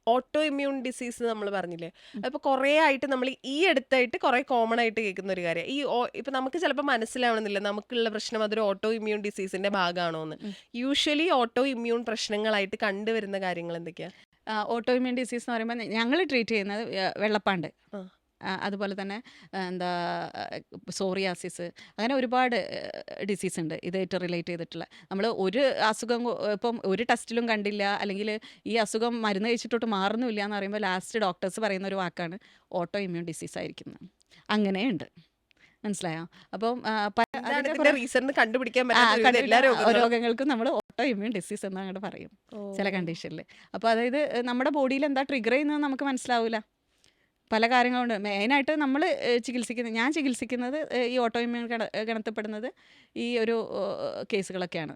ഓട്ടോ ഇമ്മ്യൂൺ ഡിസീസ് നമ്മൾ പറഞ്ഞില്ലേ, അപ്പോൾ കുറേ ആയിട്ട് നമ്മൾ ഈ അടുത്തായിട്ട് കുറേ കോമൺ ആയിട്ട് കേൾക്കുന്ന ഒരു കാര്യം, ഇപ്പം നമുക്ക് ചിലപ്പോൾ മനസ്സിലാവണമെന്നില്ല നമുക്കുള്ള പ്രശ്നം അതൊരു ഓട്ടോ ഇമ്മ്യൂൺ ഡിസീസിന്റെ ഭാഗമാണോ എന്ന്. യൂഷ്വലി ഓട്ടോ ഇമ്മ്യൂൺ പ്രശ്നങ്ങളായിട്ട് കണ്ടുവരുന്ന കാര്യങ്ങൾ എന്തൊക്കെയാ? ഓട്ടോ ഇമ്മ്യൂൺ ഡിസീസ് എന്ന് പറയുമ്പോൾ ഞങ്ങൾ ട്രീറ്റ് ചെയ്യുന്നത് വെള്ളപ്പാണ്ട്. ആ. അതുപോലെ തന്നെ എന്താ സോറിയാസിസ്, അങ്ങനെ ഒരുപാട് ഡിസീസ് ഉണ്ട് ഇതായിട്ട് റിലേറ്റ് ചെയ്തിട്ടുള്ള. നമ്മൾ ഒരു അസുഖം ഇപ്പം ഒരു ടെസ്റ്റിലും കണ്ടില്ല, അല്ലെങ്കിൽ ഈ അസുഖം മരുന്ന് കഴിച്ചിട്ടോട്ട് മാറുന്നില്ല എന്ന് പറയുമ്പോൾ ലാസ്റ്റ് ഡോക്ടേഴ്സ് പറയുന്ന ഒരു വാക്കാണ് ഓട്ടോ ഇമ്മ്യൂൺ ഡിസീസ് ആയിരിക്കുന്നത്. അങ്ങനെയുണ്ട്, മനസ്സിലായോ? അപ്പം അതിൻ്റെ റീസൺ കണ്ടുപിടിക്കാൻ ആ പറ്റാത്ത എല്ലാ രോഗങ്ങളും രോഗങ്ങൾക്കും നമ്മൾ ഓട്ടോ ഇമ്മ്യൂൺ ഡിസീസ് എന്ന് അങ്ങോട്ട് പറയും ചില കണ്ടീഷനിൽ. അപ്പോൾ അതായത് നമ്മുടെ ബോഡിയിൽ എന്താ ട്രിഗർ ചെയ്യുന്നത് നമുക്ക് മനസ്സിലാവില്ല. പല കാര്യങ്ങളുണ്ട്. മെയിനായിട്ട് നമ്മൾ ഞാൻ ചികിത്സിക്കുന്നത് ഈ ഓട്ടോ ഇമ്മ്യൂൺ ഗണത്തിൽപ്പെടുന്നത് ഈ ഒരു കേസുകളൊക്കെയാണ്.